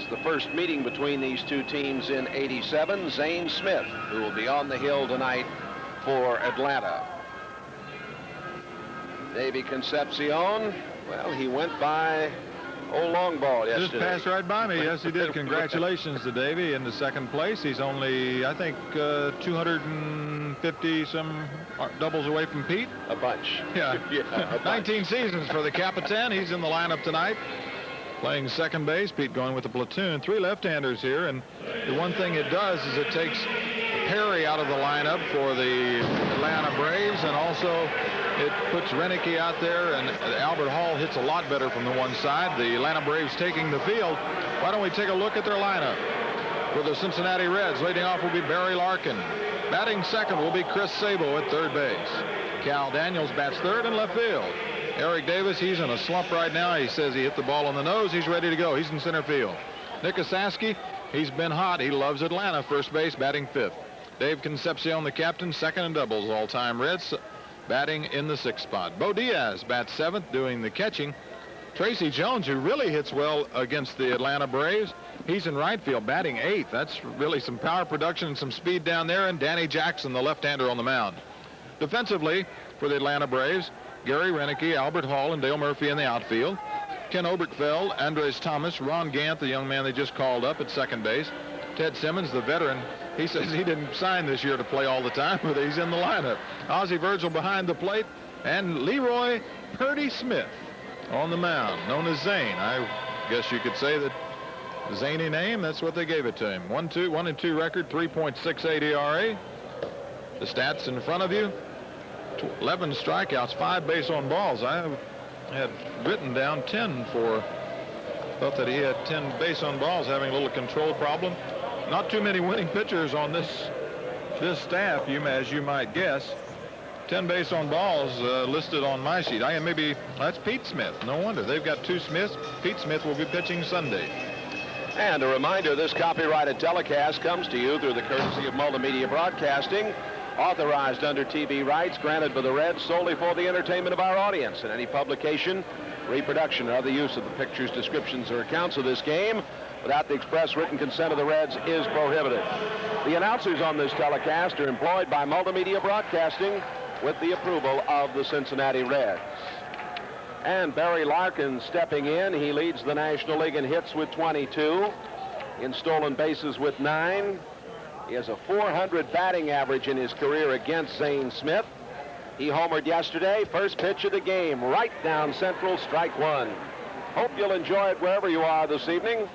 the first meeting between these two teams in '87. Zane Smith, who will be on the hill tonight for Atlanta. Davey Concepcion, well, he went by old long ball yesterday. Just passed right by me. Yes, he did. Congratulations to Davey in the second place. He's only, I think, 250 some doubles away from Pete. A bunch. Yeah. Yeah, 19 seasons for the Capitan. He's in the lineup tonight, playing second base. Pete going with the platoon. 3 left-handers here, and the one thing it does is it takes Perry out of the lineup for the Atlanta Braves, and also it puts Renicky out there, and Albert Hall hits a lot better from the one side. The Atlanta Braves taking the field. Why don't we take a look at their lineup? For the Cincinnati Reds, leading off will be Barry Larkin. Batting second will be Chris Sabo at third base. Cal Daniels bats third in left field. Eric Davis, he's in a slump right now. He says he hit the ball on the nose. He's ready to go. He's in center field. Nick Osaski, he's been hot. He loves Atlanta. First base, batting fifth. Dave Concepcion, the captain, second in doubles, all-time Reds, batting in the sixth spot. Bo Diaz bats seventh, doing the catching. Tracy Jones, who really hits well against the Atlanta Braves, he's in right field, batting eighth. That's really some power production and some speed down there. And Danny Jackson, the left-hander, on the mound. Defensively, for the Atlanta Braves, Gary Renicky, Albert Hall, and Dale Murphy in the outfield. Ken Oberkfell, Andres Thomas, Ron Gant, the young man they just called up at second base. Ted Simmons, the veteran, he says he didn't sign this year to play all the time, but he's in the lineup. Ozzie Virgil behind the plate, and Leroy Purdy Smith on the mound, known as Zane. I guess you could say that zany name, that's what they gave it to him. 1-2 record, 3.68 ERA. The stats in front of you: 11 strikeouts, 5 base on balls. I had written down 10 for, thought that he had 10 base on balls, having a little control problem. Not too many winning pitchers on this staff, as you might guess. 10 base on balls listed on my sheet. Maybe that's Pete Smith. No wonder. They've got 2 Smiths. Pete Smith will be pitching Sunday. And a reminder, this copyrighted telecast comes to you through the courtesy of Multimedia Broadcasting, authorized under TV rights granted by the Reds solely for the entertainment of our audience. And any publication, reproduction, or other use of the pictures, descriptions, or accounts of this game without the express written consent of the Reds is prohibited. The announcers on this telecast are employed by Multimedia Broadcasting with the approval of the Cincinnati Reds. And Barry Larkin stepping in. He leads the National League in hits with 22, in stolen bases with 9. He has a .400 batting average in his career against Zane Smith. He homered yesterday. First pitch of the game, right down central, strike one. Hope you'll enjoy it wherever you are this evening.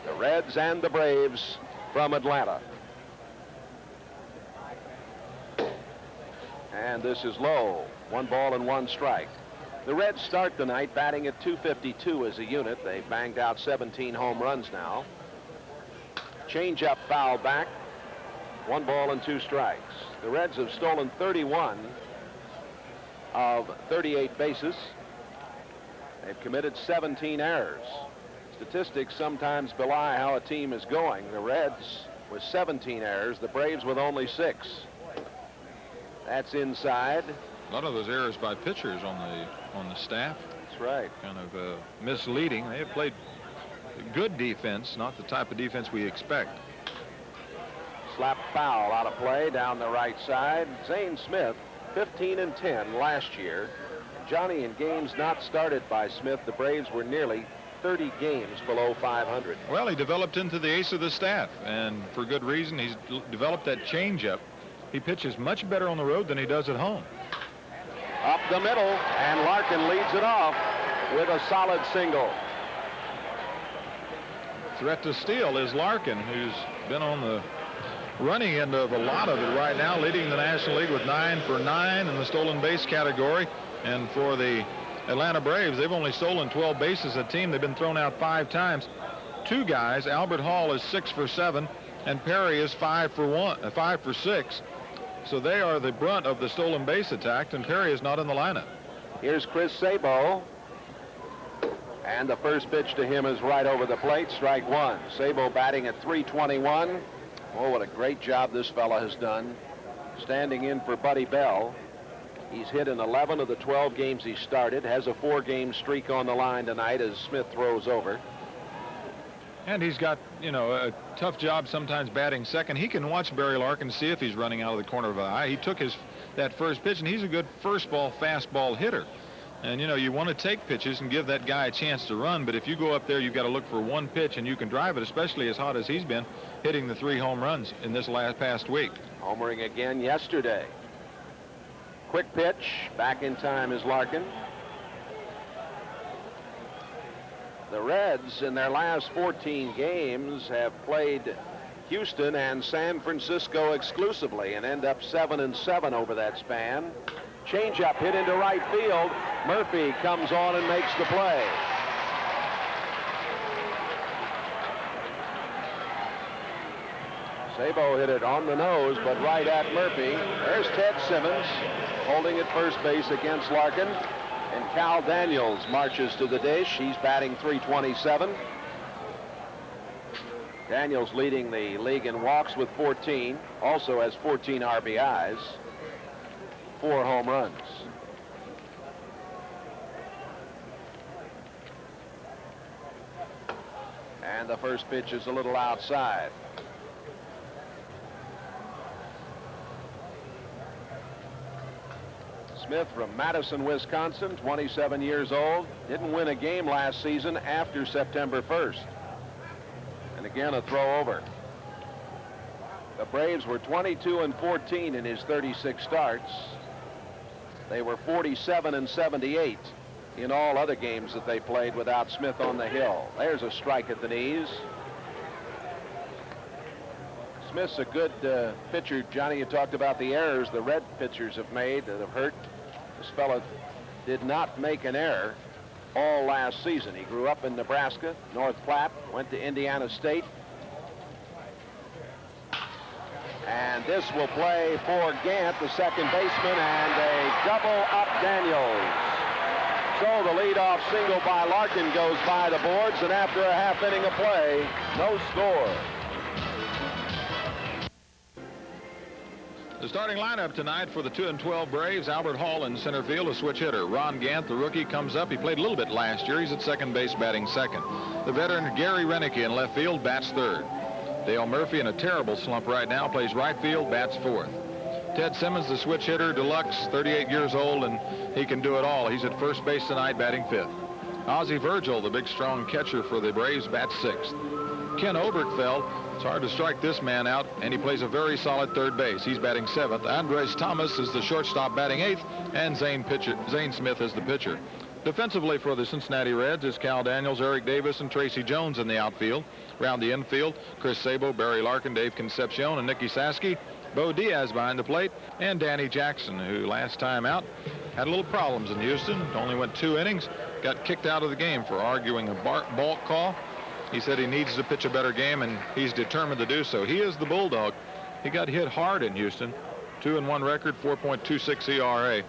The Reds and the Braves from Atlanta. And this is low. 1 ball and 1 strike. The Reds start the night batting at .252 as a unit. They've banged out 17 home runs now. Change-up foul back. 1 ball and 2 strikes. The Reds have stolen 31 of 38 bases. They've committed 17 errors. Statistics sometimes belie how a team is going. The Reds with 17 errors, the Braves with only 6. That's inside. A lot of those errors by pitchers on the staff. That's right. Kind of misleading. They have played good defense, not the type of defense we expect. Slap foul out of play down the right side. Zane Smith, 15 and 10 last year. Johnny, in games not started by Smith, the Braves were nearly 30 games below 500. Well, he developed into the ace of the staff, and for good reason. He's developed that changeup. He pitches much better on the road than he does at home. Up the middle, and Larkin leads it off with a solid single. Threat to steal is Larkin, who's been on the running end of a lot of it right now, leading the National League with 9 for 9 in the stolen base category. And for the Atlanta Braves, they've only stolen 12 bases a team. They've been thrown out 5 times. 2 guys, Albert Hall is 6 for 7, and Perry is 5 for 6. So they are the brunt of the stolen base attack, and Perry is not in the lineup. Here's Chris Sabo. And the first pitch to him is right over the plate, strike one. Sabo batting at .321. Oh, what a great job this fella has done. Standing in for Buddy Bell. He's hit in 11 of the 12 games he started. Has a 4-game streak on the line tonight as Smith throws over. And he's got, you know, a tough job sometimes batting second. He can watch Barry Larkin, see if he's running out of the corner of an eye. He took that first pitch, and he's a good first ball fastball hitter. And, you know, you want to take pitches and give that guy a chance to run, but if you go up there, you've got to look for one pitch, and you can drive it, especially as hot as he's been, hitting the 3 home runs in this past week. Homering again yesterday. Quick pitch. Back in time is Larkin. The Reds, in their last 14 games, have played Houston and San Francisco exclusively and end up 7-7 over that span. Changeup hit into right field. Murphy comes on and makes the play. Sabo hit it on the nose, but right at Murphy. There's Ted Simmons holding at first base against Larkin. And Cal Daniels marches to the dish. He's batting .327. Daniels leading the league in walks with 14. Also has 14 RBIs. 4 home runs. And the first pitch is a little outside. Smith from Madison, Wisconsin, 27 years old. Didn't win a game last season after September 1st. And again, a throw over. The Braves were 22-14 in his 36 starts. They were 47-78 in all other games that they played without Smith on the hill. There's a strike at the knees. Smith's a good pitcher. Johnny, you talked about the errors the Red pitchers have made that have hurt. This fella did not make an error all last season. He grew up in Nebraska, North Platte, went to Indiana State. And this will play for Gant, the second baseman, and a double up Daniels. So the leadoff single by Larkin goes by the boards, and after a half inning of play, no score. The starting lineup tonight for the 2-12 Braves: Albert Hall in center field, a switch hitter. Ron Gant, the rookie, comes up. He played a little bit last year. He's at second base, batting second. The veteran Gary Renick in left field, bats third. Dale Murphy, in a terrible slump right now, plays right field, bats fourth. Ted Simmons, the switch hitter, deluxe, 38 years old, and he can do it all. He's at first base tonight, batting fifth. Ozzie Virgil, the big, strong catcher for the Braves, bats sixth. Ken Oberkfell, it's hard to strike this man out, and he plays a very solid third base. He's batting seventh. Andres Thomas is the shortstop, batting eighth, and Zane Smith is the pitcher. Defensively for the Cincinnati Reds is Cal Daniels, Eric Davis, and Tracy Jones in the outfield. Around the infield, Chris Sabo, Barry Larkin, Dave Concepcion, and Nicky Saski. Bo Diaz behind the plate, and Danny Jackson, who last time out had a little problems in Houston. Only went 2 innings, got kicked out of the game for arguing a balk call. He said he needs to pitch a better game, and he's determined to do so. He is the Bulldog. He got hit hard in Houston. 2-1 record, 4.26 ERA,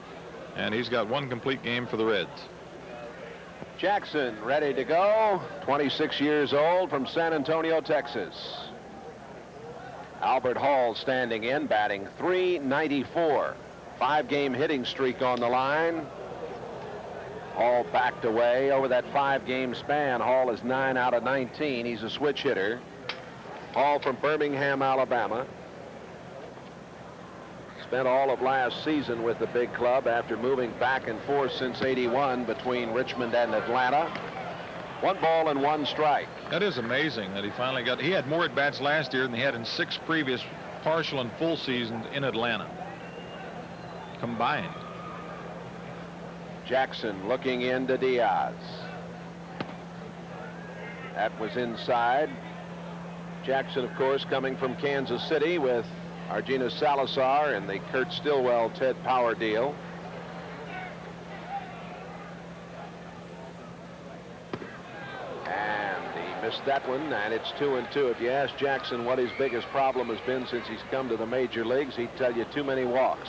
and he's got 1 complete game for the Reds. Jackson ready to go, 26 years old, from San Antonio, Texas. Albert Hall standing in, batting .394. 5-game hitting streak on the line. Hall backed away over that 5-game span. Hall is 9 out of 19. He's a switch hitter. Hall from Birmingham, Alabama. Spent all of last season with the big club after moving back and forth since '81 between Richmond and Atlanta. 1 ball and 1 strike. That is amazing that he finally got. He had more at bats last year than he had in 6 previous partial and full seasons in Atlanta combined. Jackson looking into Diaz. That was inside. Jackson, of course, coming from Kansas City with Argina Salazar and the Kurt Stillwell Ted Power deal. And he missed that one, and it's 2-2. If you ask Jackson what his biggest problem has been since he's come to the major leagues, he'd tell you too many walks.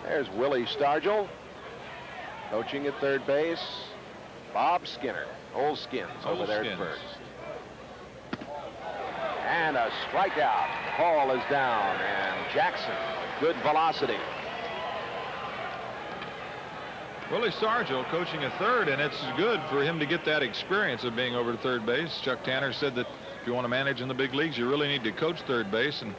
There's Willie Stargell, coaching at third base. Bob Skinner, Old Skins, over there at first. And a strikeout. Hall is down, and Jackson, good velocity. Willie Sargent coaching a third, and it's good for him to get that experience of being over to third base. Chuck Tanner said that if you want to manage in the big leagues, you really need to coach third base, and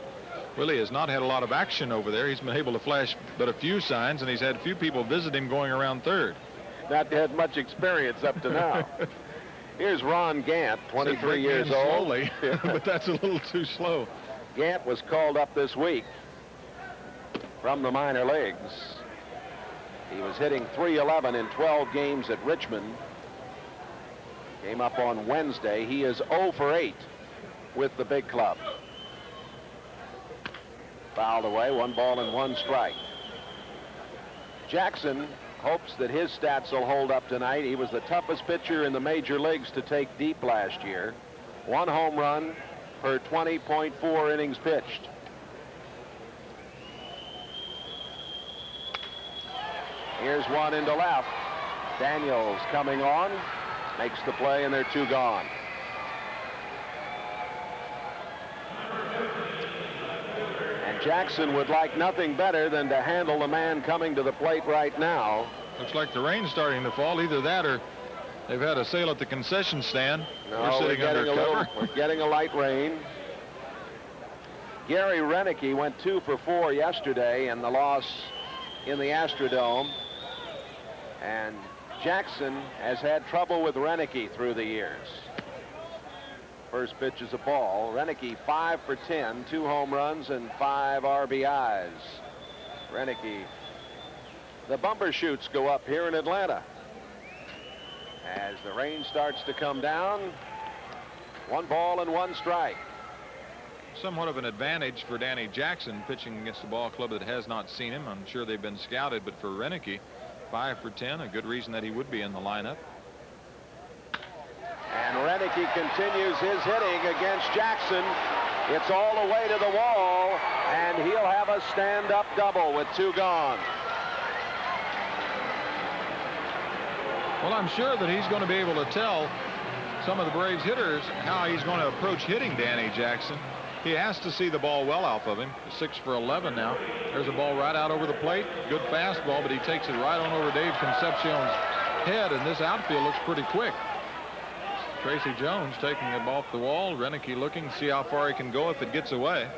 Willie has not had a lot of action over there. He's been able to flash but a few signs, and he's had a few people visit him going around third. Not had much experience up to now. Here's Ron Gant, 23 years old. Slowly, but that's a little too slow. Gant was called up this week from the minor leagues. He was hitting .311 in 12 games at Richmond. Came up on Wednesday. He is 0 for 8 with the big club. Fouled away, 1 ball and 1 strike. Jackson hopes that his stats will hold up tonight. He was the toughest pitcher in the major leagues to take deep last year. 1 home run per 20.4 innings pitched. Here's one into left. Daniels coming on, makes the play, and they're 2 gone. And Jackson would like nothing better than to handle the man coming to the plate right now. Looks like the rain's starting to fall. Either that or they've had a sale at the concession stand. No, we're sitting under cover. We're getting a light rain. Gary Renicky went 2 for 4 yesterday in the loss in the Astrodome. And Jackson has had trouble with Renicky through the years. First pitch is a ball. Renicky 5 for 10, 2 home runs and 5 RBIs. Renicky. The Bumbershoots go up here in Atlanta. As the rain starts to come down, 1 ball and 1 strike. Somewhat of an advantage for Danny Jackson pitching against a ball club that has not seen him. I'm sure they've been scouted, but for Renicky, 5 for 10, a good reason that he would be in the lineup. And Renicky continues his hitting against Jackson. It's all the way to the wall, and he'll have a stand-up double with 2 gone. Well, I'm sure that he's going to be able to tell some of the Braves hitters how he's going to approach hitting Danny Jackson. He has to see the ball well off of him. 6 for 11 now. There's a ball right out over the plate. Good fastball, but he takes it right on over Dave Concepcion's head, and this outfield looks pretty quick. Tracy Jones taking it off the wall. Renicky looking to see how far he can go if it gets away.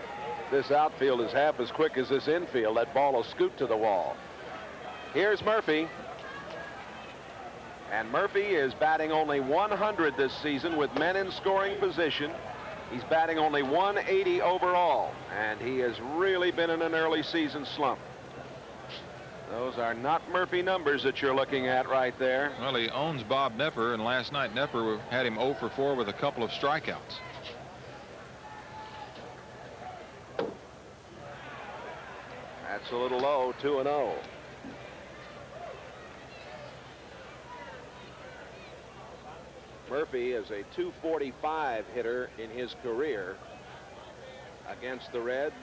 This outfield is half as quick as this infield. That ball will scoot to the wall. Here's Murphy. And Murphy is batting only 100 this season with men in scoring position. He's batting only 180 overall, and he has really been in an early season slump. Those are not Murphy numbers that you're looking at right there. Well, he owns Bob Nepper, and last night Nepper had him 0 for 4 with a couple of strikeouts. That's a little low, 2-0. Murphy is a .245 hitter in his career against the Reds.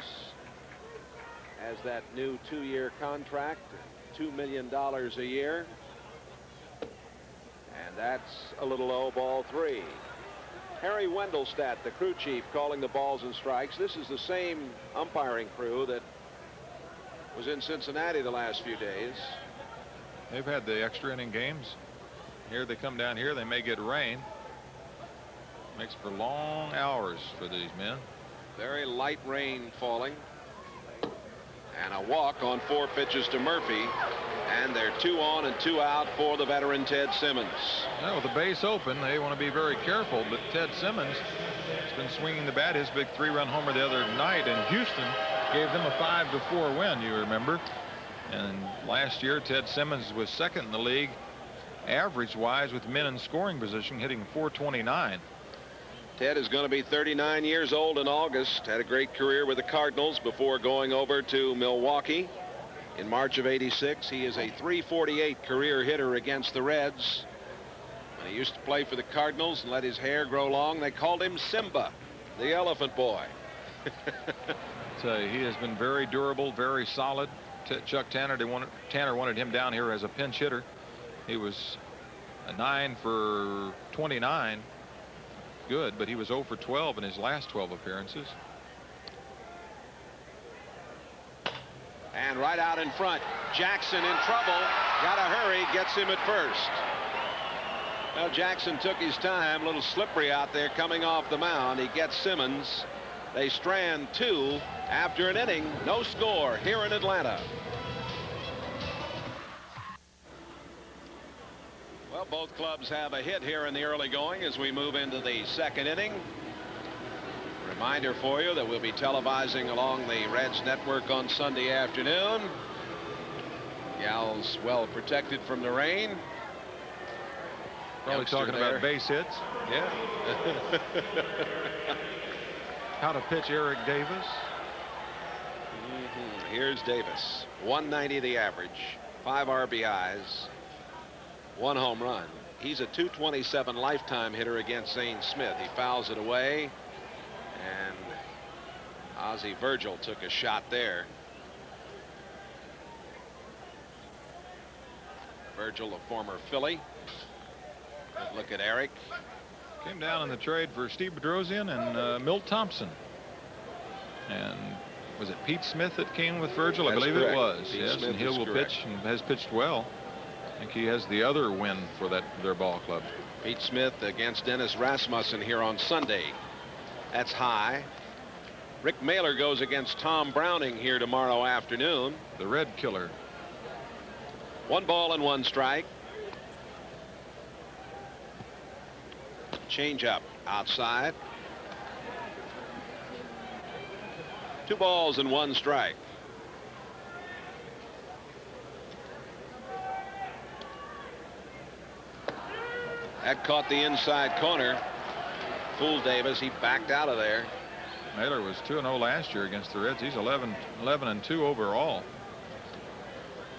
Has that new 2-year contract, $2 million a year. And that's a little low, ball 3. Harry Wendelstadt, the crew chief, calling the balls and strikes. This is the same umpiring crew that was in Cincinnati the last few days. They've had the extra inning games. Here they come down here. They may get rain. Makes for long hours for these men. Very light rain falling. And a walk on 4 pitches to Murphy. And they're 2 on and 2 out for the veteran Ted Simmons. Now with the base open, they want to be very careful. But Ted Simmons has been swinging the bat. His big 3-run homer the other night in Houston gave them a 5-4 win, you remember. And last year, Ted Simmons was second in the league average-wise with men in scoring position, hitting .429. Ted is going to be 39 years old in August. Had a great career with the Cardinals before going over to Milwaukee in March of '86. He is a .348 career hitter against the Reds. When he used to play for the Cardinals and let his hair grow long, they called him Simba, the Elephant Boy. So he has been very durable, very solid. Chuck Tanner, Tanner wanted him down here as a pinch hitter. He was a 9 for 29. Good, but he was 0 for 12 in his last 12 appearances. And right out in front, Jackson in trouble. Gotta hurry. Gets him at first. Well, Jackson took his time. A little slippery out there coming off the mound. He gets Simmons. They strand 2 after an inning. No score here in Atlanta. Well, both clubs have a hit here in the early going as we move into the second inning. Reminder for you that we'll be televising along the Reds network on Sunday afternoon. Gals well protected from the rain. Probably talking about base hits. Yeah. How to pitch Eric Davis. Here's Davis. 190 the average. 5 RBIs. 1 home run. He's a .227 lifetime hitter against Zane Smith. He fouls it away. And Ozzie Virgil took a shot there. Virgil, a former Philly. Good look at Eric. Came down in the trade for Steve Bedrosian and Milt Thompson. And was it Pete Smith that came with Virgil? I believe it was. Yes, and Hill will pitch and has pitched well. I think he has the other win for their ball club. Pete Smith against Dennis Rasmussen here on Sunday. That's high. Rick Mailer goes against Tom Browning here tomorrow afternoon. The Red Killer. 1 ball and 1 strike. Change up outside. 2 balls and 1 strike. That caught the inside corner. Fooled Davis. He backed out of there. Mailer was 2-0 last year against the Reds. He's 11-2 overall.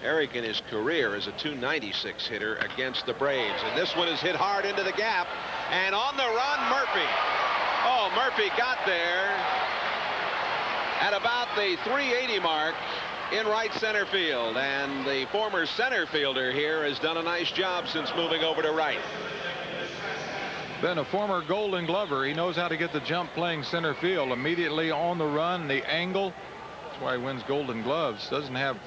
Eric in his career is a .296 hitter against the Braves, and this one is hit hard into the gap, and on the run, Murphy. Oh, Murphy got there at about the 380 mark in right center field, and the former center fielder here has done a nice job since moving over to right. Been a former Golden Glover. He knows how to get the jump playing center field immediately on the run, the angle. That's why he wins Golden Gloves. Doesn't have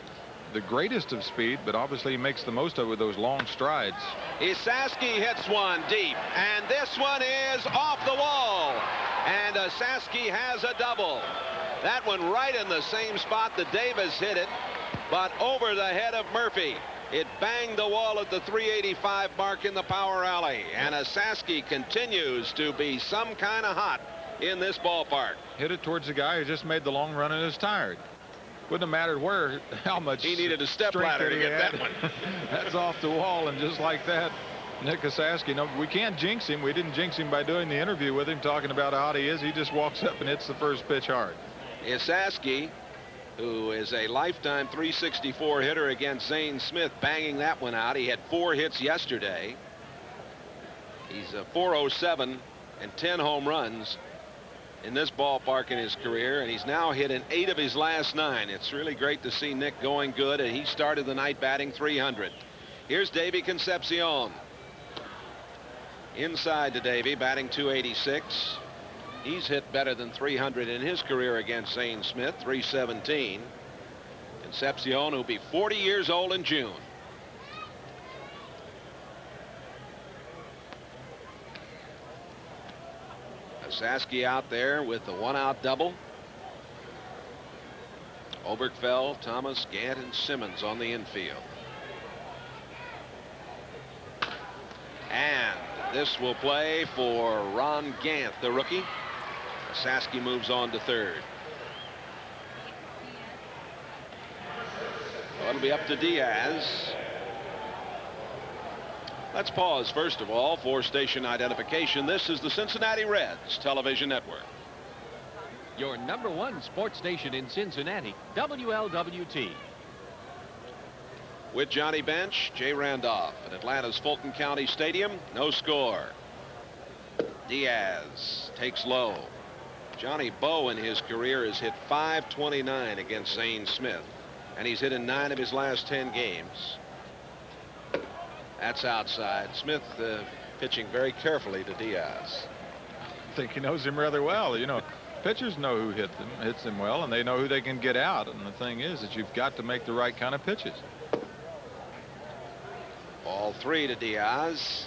the greatest of speed, but obviously he makes the most of it with those long strides. Isaski hits one deep, and this one is off the wall, and Isaski has a double. That one right in the same spot that Davis hit it, but over the head of Murphy. It banged the wall at the 385 mark in the power alley, and Isaski continues to be some kind of hot in this ballpark. Hit it towards the guy who just made the long run and is tired. Wouldn't have mattered how much he needed a step ladder to get that one. That's off the wall, and just like that, Nick Isaski. No, we can't jinx him. We didn't jinx him by doing the interview with him, talking about how hot he is. He just walks up and hits the first pitch hard. Isaski, who is a lifetime .364 hitter against Zane Smith, banging that one out. He had 4 hits yesterday. He's a .407 and 10 home runs in this ballpark in his career, and he's now hit in 8 of his last 9. It's really great to see Nick going good, and he started the night batting .300. Here's Davy Concepcion. Inside to Davy, batting .286. He's hit better than .300 in his career against Zane Smith, .317. Concepcion, who'll be 40 years old in June. Isaski out there with the 1-out double. Oberkfell, Thomas, Gant, and Simmons on the infield. And this will play for Ron Gant, the rookie. Isaski moves on to third. Well, it'll be up to Diaz. Let's pause first of all for station identification. This is the Cincinnati Reds Television Network. Your #1 sports station in Cincinnati, WLWT. With Johnny Bench, Jay Randolph at Atlanta's Fulton County Stadium. No score. Diaz takes low. Johnny Bowe in his career has hit .529 against Zane Smith, and he's hit in 9 of his last 10 games. That's outside. Smith pitching very carefully to Diaz. I think he knows him rather well. You know, pitchers know who hits them well, and they know who they can get out. And the thing is that you've got to make the right kind of pitches. Ball 3 to Diaz.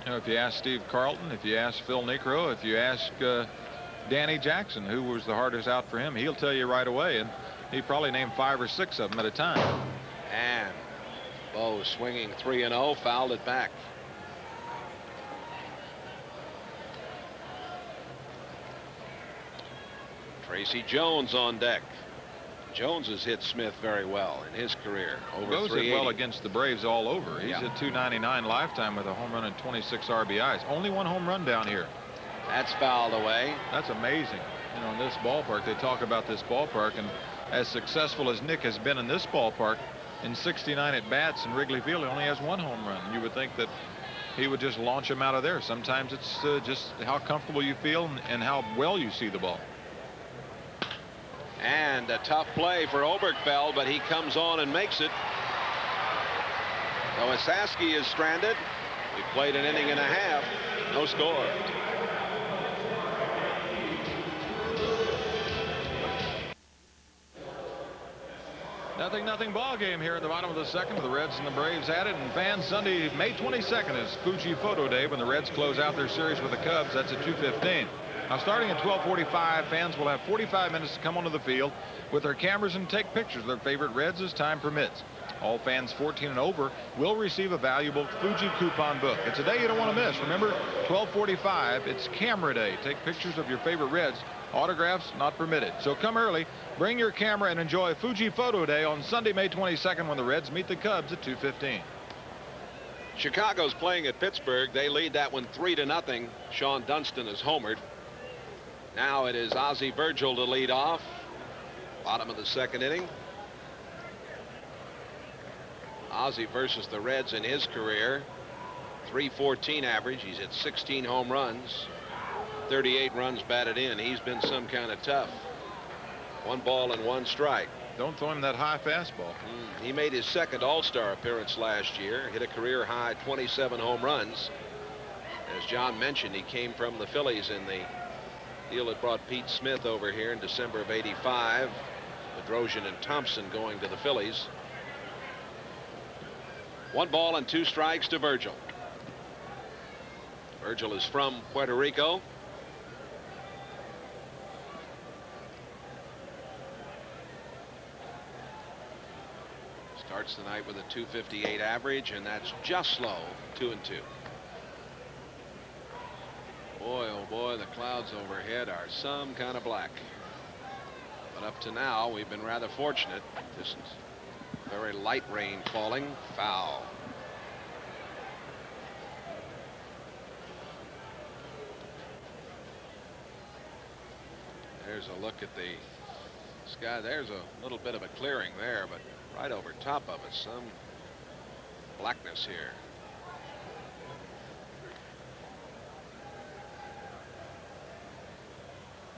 You know, if you ask Steve Carlton, if you ask Phil Necro, if you ask Danny Jackson, who was the hardest out for him, he'll tell you right away, and he probably named 5 or 6 of them at a time. And Bo swinging 3-0, fouled it back. Tracy Jones on deck. Jones has hit Smith very well in his career. Over Goes 380. it well against the Braves all over. He's Yeah. at 299 lifetime with a home run and 26 RBIs. Only 1 home run down here. That's fouled away. That's amazing. You know, in this ballpark, they talk about this ballpark, and as successful as Nick has been in this ballpark, in 69 at bats in Wrigley Field, he only has 1 home run. You would think that he would just launch him out of there. Sometimes it's just how comfortable you feel and how well you see the ball. And a tough play for Oberkfell, but he comes on and makes it. Nowasaski is stranded. We played an inning and a half. No score. Nothing ball game here at the bottom of the second. The Reds and the Braves at it. And fans, Sunday, May 22nd is Fuji Photo Day when the Reds close out their series with the Cubs. That's at 2:15. Now, starting at 12:45, fans will have 45 minutes to come onto the field with their cameras and take pictures of their favorite Reds as time permits. All fans 14 and over will receive a valuable Fuji coupon book. It's a day you don't want to miss. Remember, 12:45, it's camera day. Take pictures of your favorite Reds. Autographs not permitted. So come early, bring your camera, and enjoy Fuji Photo Day on Sunday, May 22nd, when the Reds meet the Cubs at 2:15. Chicago's playing at Pittsburgh. They lead that one 3-0. Sean Dunston is homered. Now it is Ozzie Virgil to lead off. Bottom of the second inning. Ozzie versus the Reds in his career. 314 average. He's hit 16 home runs. 38 runs batted in. He's been some kind of tough. 1 ball and 1 strike. Don't throw him that high fastball. He made his second All-Star appearance last year. Hit a career high 27 home runs. As John mentioned, he came from the Phillies in the deal that brought Pete Smith over here in December of '85. Bedrosian and Thompson going to the Phillies. 1 ball and 2 strikes to Virgil. Virgil is from Puerto Rico. Starts the night with a 258 average, and that's just slow. 2-2. Boy, oh boy, the clouds overhead are some kind of black. But up to now, we've been rather fortunate. Just very light rain falling. Foul. There's a look at the sky. There's a little bit of a clearing there, but right over top of it, some blackness here.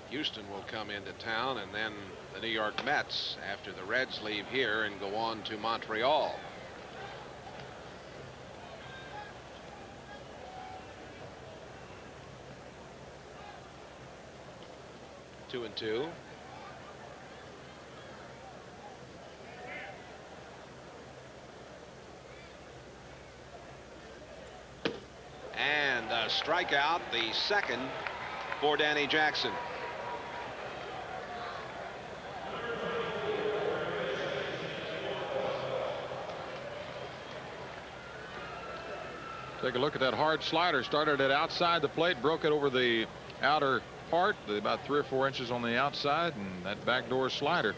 Houston will come into town, and then the New York Mets after the Reds leave here and go on to Montreal. Two and two. And a strikeout, the second for Danny Jackson. Take a look at that hard slider. Started it outside the plate, broke it over the outer part, about 3 or 4 inches on the outside, and that backdoor slider.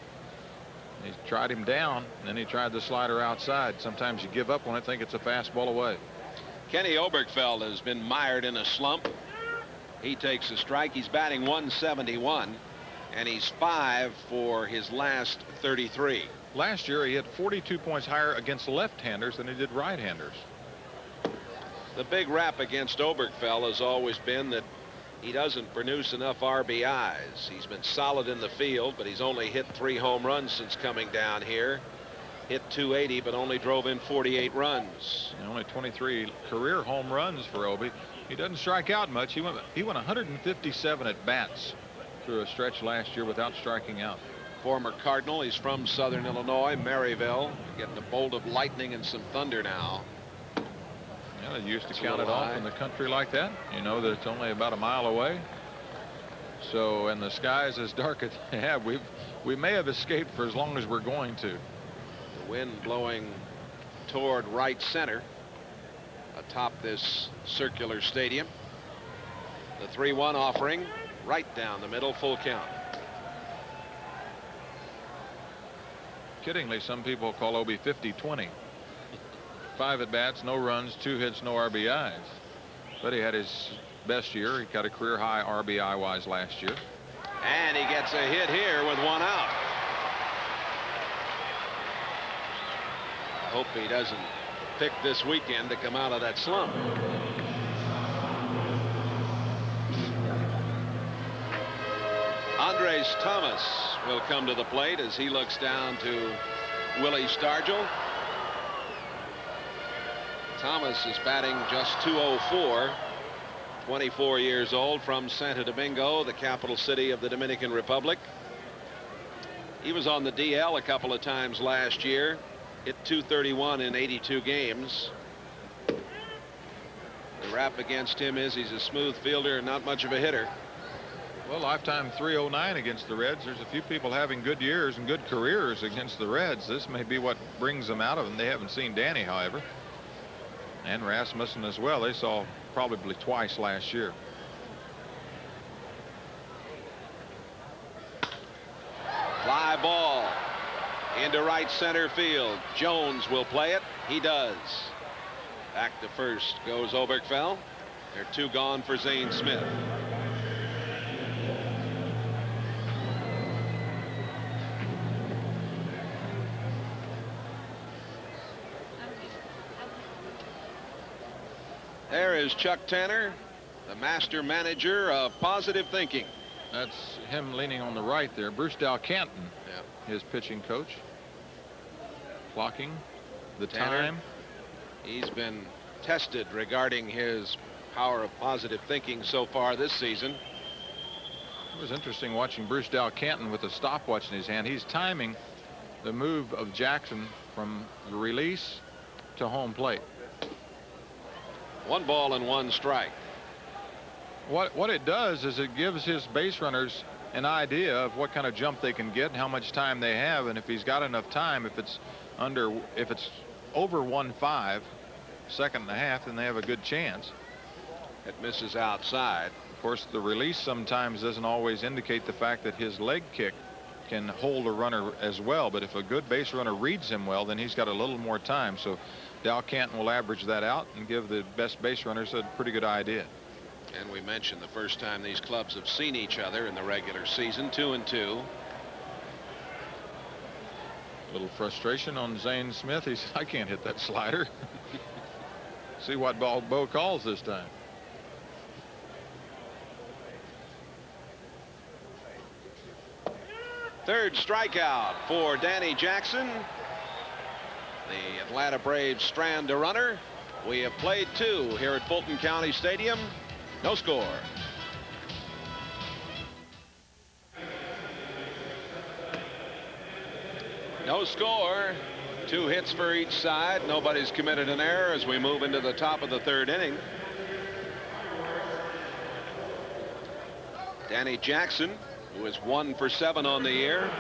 He tried him down, and then he tried the slider outside. Sometimes you give up on it, think it's a fastball away. Kenny Oberkfell has been mired in a slump. He takes a strike. He's batting 171, and he's 5 for his last 33. Last year, he hit 42 points higher against left-handers than he did right-handers. The big rap against Oberkfell has always been that he doesn't produce enough RBIs. He's been solid in the field, but he's only hit 3 home runs since coming down here. Hit 280, but only drove in 48 runs. And only 23 career home runs for Obi. He doesn't strike out much. He went 157 at bats through a stretch last year without striking out. Former Cardinal. He's from Southern Illinois, Maryville. Getting a bolt of lightning and some thunder now. Well, they used to That's a count it little off high. in the country like that. You know that it's only about a mile away. So, and the sky's as dark as they have. We may have escaped for as long as we're going to. The wind blowing toward right center atop this circular stadium. The 3-1 offering right down the middle, full count. Kiddingly, some people call Obi 50-20. 5 at bats, no runs, 2 hits, no RBIs. But he had his best year. He got a career high RBI wise last year. And he gets a hit here with 1 out. I hope he doesn't pick this weekend to come out of that slump. Andres Thomas will come to the plate as he looks down to Willie Stargell. Thomas is batting just .204, 24 years old, from Santo Domingo, the capital city of the Dominican Republic. He was on the DL a couple of times last year. Hit .231 in 82 games. The rap against him is he's a smooth fielder and not much of a hitter. Well, lifetime .309 against the Reds. There's a few people having good years and good careers against the Reds. This may be what brings them out of them. They haven't seen Danny, however, and Rasmussen as well. They saw probably twice last year. Fly ball into right center field. Jones will play it. He does. Back to first goes Oberkfell. There are 2 gone for Zane Smith. There is Chuck Tanner, the master manager of positive thinking. That's him leaning on the right there. Bruce Dalcanton, his pitching coach. Clocking the Tanner, time. He's been tested regarding his power of positive thinking so far this season. It was interesting watching Bruce Dalcanton with a stopwatch in his hand. He's timing the move of Jackson from the release to home plate. 1 ball and 1 strike. What it does is it gives his base runners an idea of what kind of jump they can get and how much time they have, and if he's got enough time, if it's over 1.5, second and a half, then they have a good chance. It misses outside. Of course, the release sometimes doesn't always indicate the fact that his leg kick can hold a runner as well, but if a good base runner reads him well, then he's got a little more time. So Dalcanton will average that out and give the best base runners a pretty good idea. And we mentioned the first time these clubs have seen each other in the regular season, 2-2. A little frustration on Zane Smith. He said, I can't hit that slider. See what ball Bo calls this time. Third strikeout for Danny Jackson. The Atlanta Braves strand a runner. We have played 2 here at Fulton County Stadium. No score. No score. 2 hits for each side. Nobody's committed an error as we move into the top of the 3rd inning. Danny Jackson, who is 1 for 7 on the year,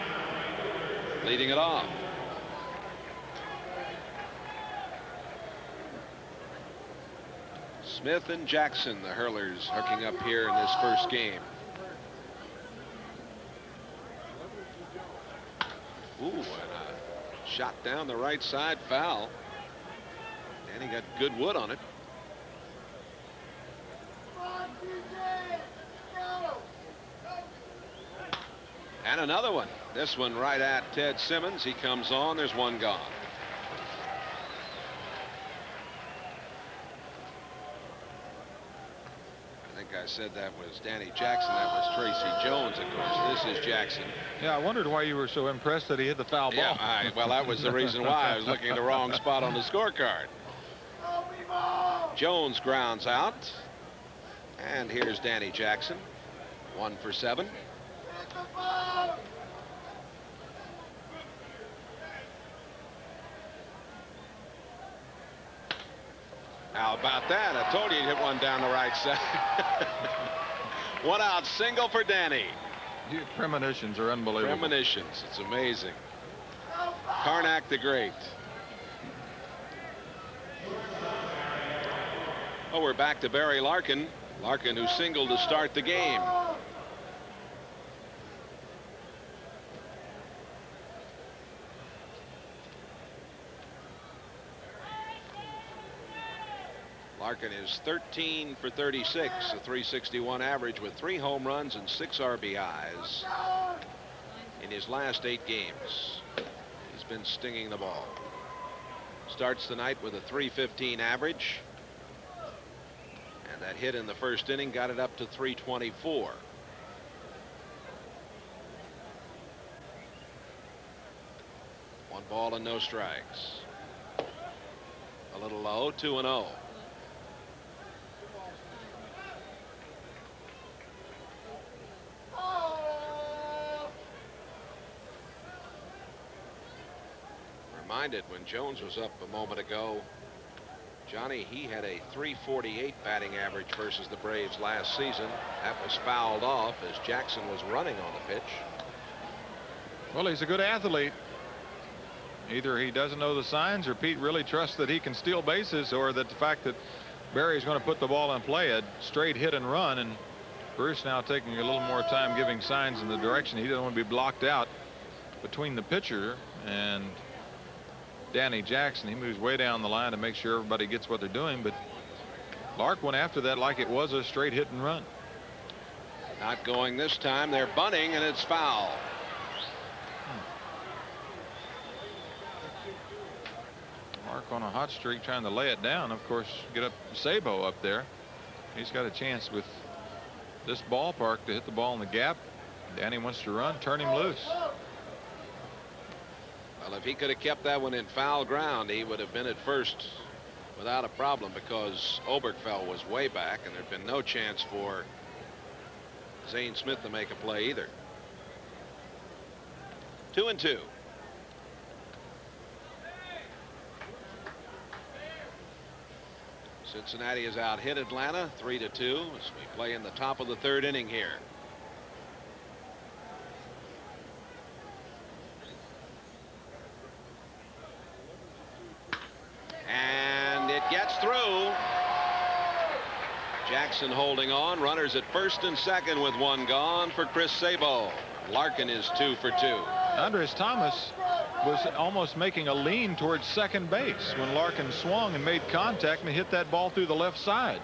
leading it off. Smith and Jackson, the hurlers, hooking up here in this first game. Ooh, and a shot down the right side, foul. Danny got good wood on it. And another one. This one right at Ted Simmons. He comes on. There's 1 gone. I said that was Danny Jackson. That was Tracy Jones, of course. This is Jackson. Yeah, I wondered why you were so impressed that he hit the foul ball. Yeah, well, that was the reason why. I was looking at the wrong spot on the scorecard. Jones grounds out. And here's Danny Jackson. 1 for 7. How about that? I told you he'd hit one down the right side. One out single for Danny. Your premonitions are unbelievable. Premonitions. It's amazing. Karnak the Great. Oh, we're back to Barry Larkin. Larkin, who singled to start the game. Larkin is 13 for 36, a 361 average with 3 home runs and 6 RBIs in his last 8 games. He's been stinging the ball. Starts the night with a 315 average. And that hit in the first inning got it up to 324. One ball and no strikes. A little low, 2-0. Reminded when Jones was up a moment ago, Johnny, he had a 348 batting average versus the Braves last season. That was fouled off as Jackson was running on the pitch. Well, he's a good athlete. Either he doesn't know the signs or Pete really trusts that he can steal bases, or that the fact that Barry's going to put the ball in play, a straight hit and run, and Bruce now taking a little more time giving signs in the direction. He doesn't want to be blocked out between the pitcher and Danny Jackson. He moves way down the line to make sure everybody gets what they're doing, but Lark went after that like it was a straight hit and run. Not going this time. They're bunting, and it's foul. Lark on a hot streak trying to lay it down. Of course, get up Sabo up there. He's got a chance with this ballpark to hit the ball in the gap. Danny wants to run, turn him loose. Well, if he could have kept that one in foul ground, he would have been at first without a problem, because Oberkfell was way back and there'd been no chance for Zane Smith to make a play either. 2-2. Cincinnati has out hit Atlanta 3-2 as we play in the top of the 3rd inning here. And it gets through. Jackson holding on. Runners at first and second with one gone for Chris Sabo. Larkin is 2 for 2. Andres Thomas was almost making a lean towards second base when Larkin swung and made contact and hit that ball through the left side.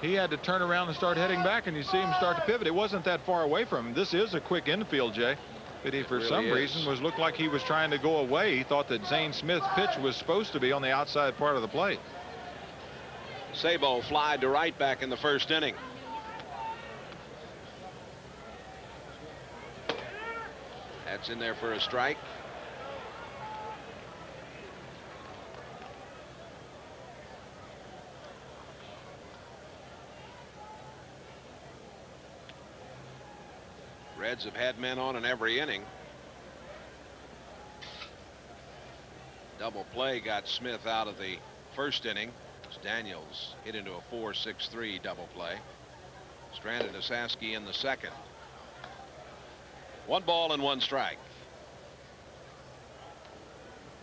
He had to turn around and start heading back, and you see him start to pivot. It wasn't that far away from him. This is a quick infield, Jay. But he, for some reason, looked like he was trying to go away. He thought that Zane Smith's pitch was supposed to be on the outside part of the plate. Sabo flied to right back in the first inning. That's in there for a strike. Reds have had men on in every inning. Double play got Smith out of the first inning. Daniels hit into a 4-6-3 double play. Stranded Asaski in the second. 1 ball and 1 strike.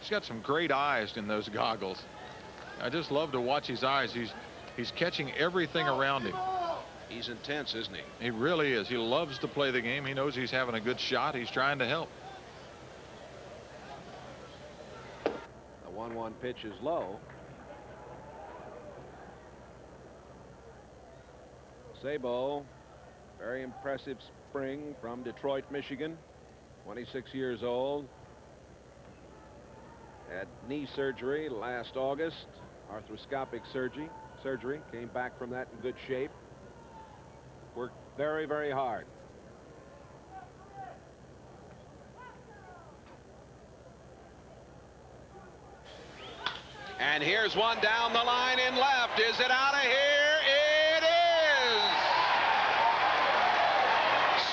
He's got some great eyes in those goggles. I just love to watch his eyes. He's catching everything around him. He's intense, isn't he? He really is. He loves to play the game. He knows he's having a good shot. He's trying to help. The 1-1 pitch is low. Sabo, very impressive spring from Detroit, Michigan. 26 years old. Had knee surgery last August. Arthroscopic surgery. Came back from that in good shape. Worked very, very hard. And here's one down the line in left. Is it out of here? It is!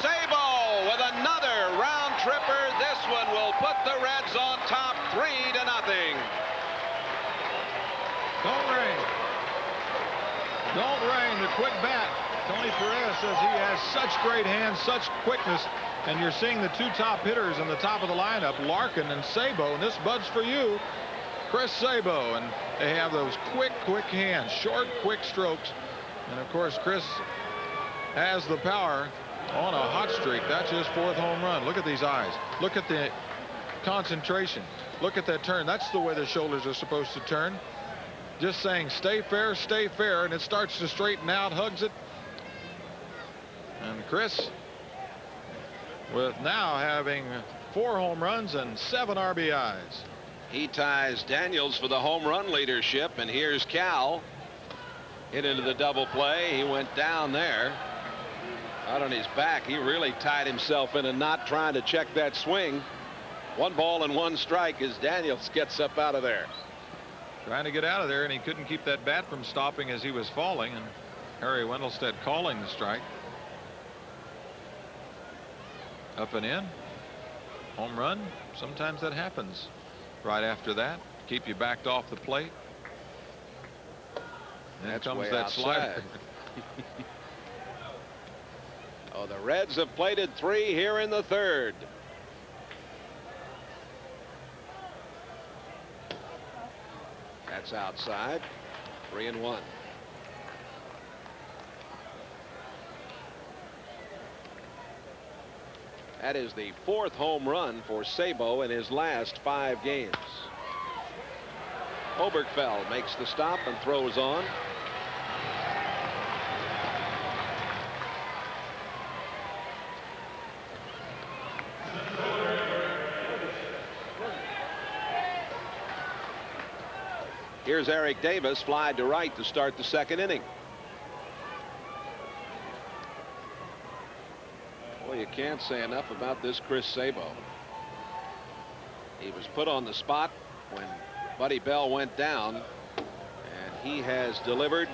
Sabo with another round tripper. This one will put the Reds on top 3-0. Don't rain. Don't rain. The quick bat. Tony Perez says he has such great hands, such quickness. And you're seeing the two top hitters in the top of the lineup, Larkin and Sabo. And this Bud's for you, Chris Sabo. And they have those quick hands, short, quick strokes. And of course, Chris has the power on a hot streak. That's his 4th home run. Look at these eyes. Look at the concentration. Look at that turn. That's the way the shoulders are supposed to turn. Just saying, stay fair, and it starts to straighten out, hugs it. And Chris, with now having 4 home runs and 7 RBIs. He ties Daniels for the home run leadership, and here's Cal. Hit into the double play. He went down there. Out on his back. He really tied himself in a knot trying to check that swing. 1 ball and 1 strike as Daniels gets up out of there. Trying to get out of there, and he couldn't keep that bat from stopping as he was falling, and Harry Wendelstedt calling the strike. Up and in. Home run. Sometimes that happens right after that. Keep you backed off the plate. And that's comes way that outside. slider. Oh, the Reds have plated 3 here in the 3rd. That's outside. 3-1. That is the 4th home run for Sabo in his last 5 games. Oberkfell makes the stop and throws on. Here's Eric Davis, fly to right to start the 2nd inning. Well, you can't say enough about this Chris Sabo. He was put on the spot when Buddy Bell went down, and he has delivered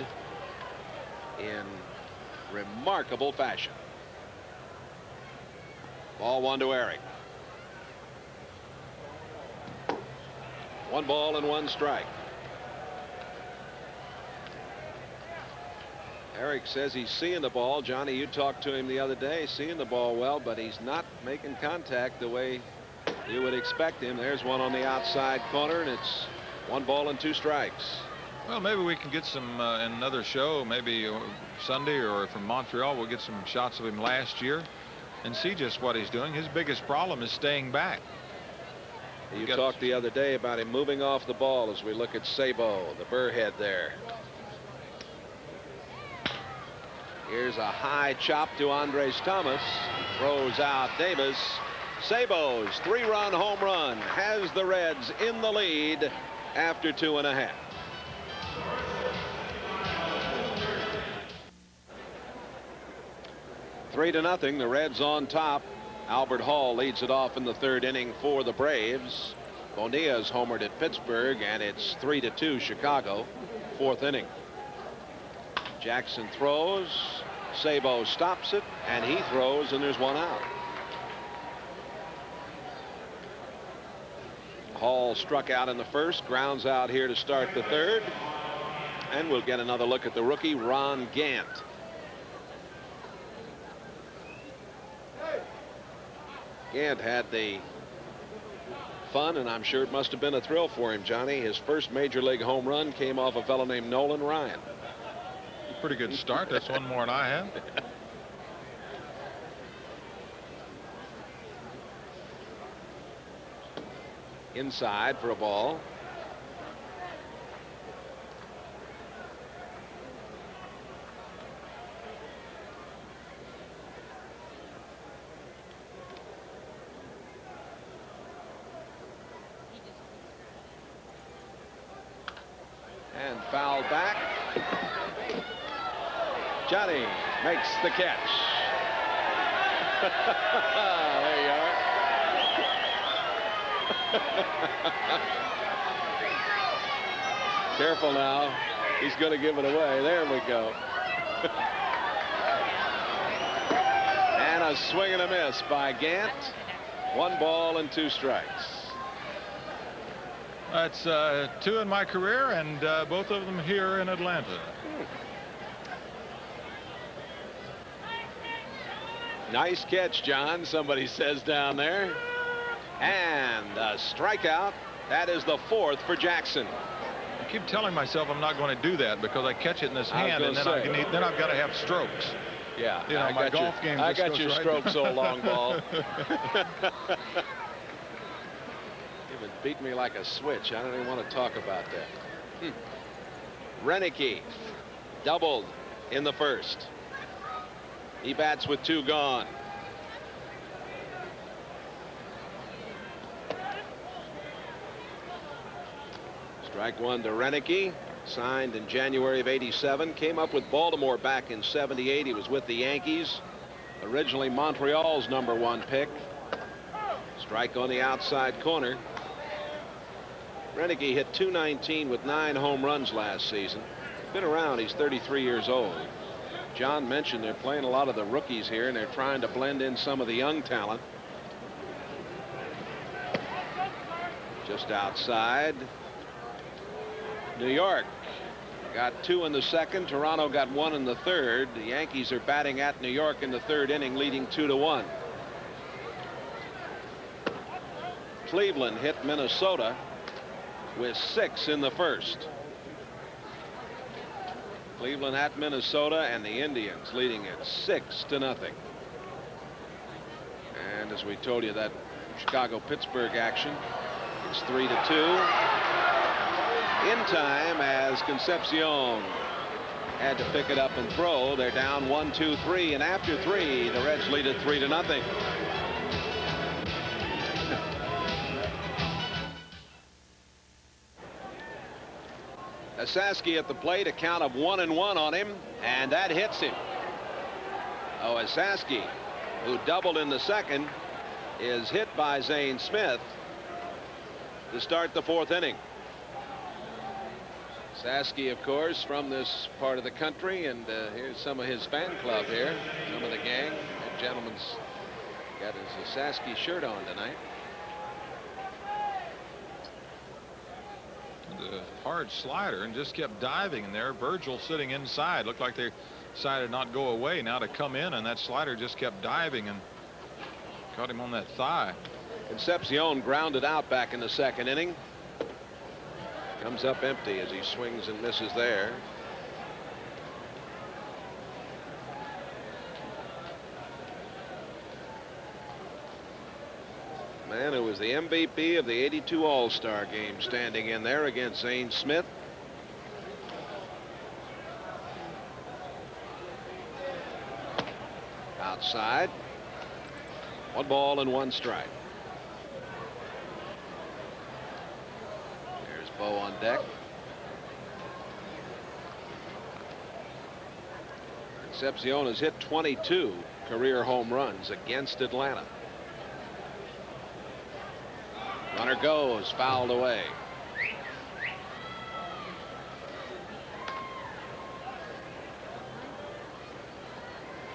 in remarkable fashion. Ball 1 to Eric. 1 ball and 1 strike. Eric says he's seeing the ball. Johnny, you talked to him the other day, seeing the ball well, but he's not making contact the way you would expect him. There's one on the outside corner, and it's 1 ball and 2 strikes. Well, maybe we can get some in another show, maybe Sunday or from Montreal. We'll get some shots of him last year and see just what he's doing. His biggest problem is staying back. You talked the other day about him moving off the ball as we look at Sabo, the burrhead there. Here's a high chop to Andres Thomas. Throws out Davis. Sabo's 3-run home run has the Reds in the lead after 2.5. Three to nothing. The Reds on top. Albert Hall leads it off in the 3rd inning for the Braves. Bonilla's homered at Pittsburgh, and it's 3-2 Chicago. 4th inning. Jackson throws. Sabo stops it, and he throws, and there's 1 out. Hall struck out in the 1st, grounds out here to start the 3rd, and we'll get another look at the rookie Ron Gant. Gant had the fun, and I'm sure it must have been a thrill for him, Johnny. His first major league home run came off a fellow named Nolan Ryan. Pretty good start. That's 1 more than I have. Inside for a ball. And foul back. Johnny makes the catch. There you are. Careful now. He's going to give it away. There we go. And a swing and a miss by Gant. 1 ball and 2 strikes. That's 2 in my career, and both of them here in Atlanta. Nice catch, John, somebody says down there. And a strikeout. That is the 4th for Jackson. I keep telling myself I'm not going to do that because I catch it in this hand, and then I've got to have strokes. Yeah, you know, my golf game. I got your strokes, old long ball. Even beat me like a switch. I don't even want to talk about that. Renicky doubled in the first. He bats with 2 gone. Strike 1 to Renicky. Signed in January of '87. Came up with Baltimore back in '78. He was with the Yankees. Originally Montreal's #1 pick. Strike on the outside corner. Renicky hit .219 with 9 home runs last season. Been around. He's 33 years old. John mentioned they're playing a lot of the rookies here, and they're trying to blend in some of the young talent. Just outside. New York got 2 in the second. Toronto got 1 in the third. The Yankees are batting at New York in the 3rd inning, leading 2-1. Cleveland hit Minnesota with 6 in the first. Cleveland at Minnesota, and the Indians leading it 6-0. And as we told you, that Chicago-Pittsburgh action, it's 3-2. In time, as Concepcion had to pick it up and throw. They're down 1-2-3, and after 3, the Reds lead it 3-0. Osaski at the plate, a count of 1-1 on him, and that hits him. Oh, Osaski, who doubled in the second, is hit by Zane Smith to start the 4th inning. Osaski, of course, from this part of the country, and here's some of his fan club here, some of the gang. That gentleman's got his Osaski shirt on tonight. The hard slider, and just kept diving in there. Virgil sitting inside. Looked like they decided not go away, now to come in, and that slider just kept diving and caught him on that thigh. Concepcion grounded out back in the 2nd inning. Comes up empty as he swings and misses there. Man who was the MVP of the '82 All-Star game standing in there against Zane Smith. Outside. 1 ball and 1 strike. Bo on deck. Concepcion has hit 22 career home runs against Atlanta. Runner goes, fouled away.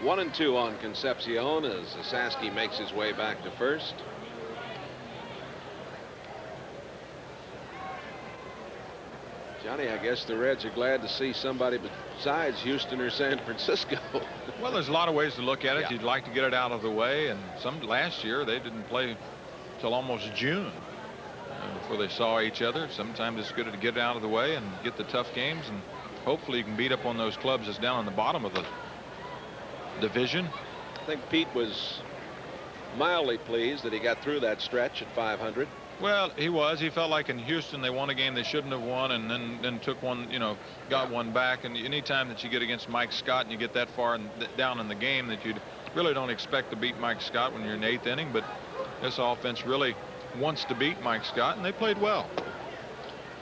One and 2 on Concepcion as Osaski makes his way back to first. Johnny, I guess the Reds are glad to see somebody besides Houston or San Francisco. Well, there's a lot of ways to look at it. Yeah. You'd like to get it out of the way, and last year they didn't play till almost June before they saw each other. Sometimes it's good to get it out of the way and get the tough games, and hopefully you can beat up on those clubs that's down on the bottom of the division. I think Pete was mildly pleased that he got through that stretch at 500. Well, he was. He felt like in Houston they won a game they shouldn't have won, and then took one, got one back. And anytime that you get against Mike Scott and you get that far down in the game, that you really don't expect to beat Mike Scott when you're in 8th inning. But this offense really wants to beat Mike Scott, and they played well.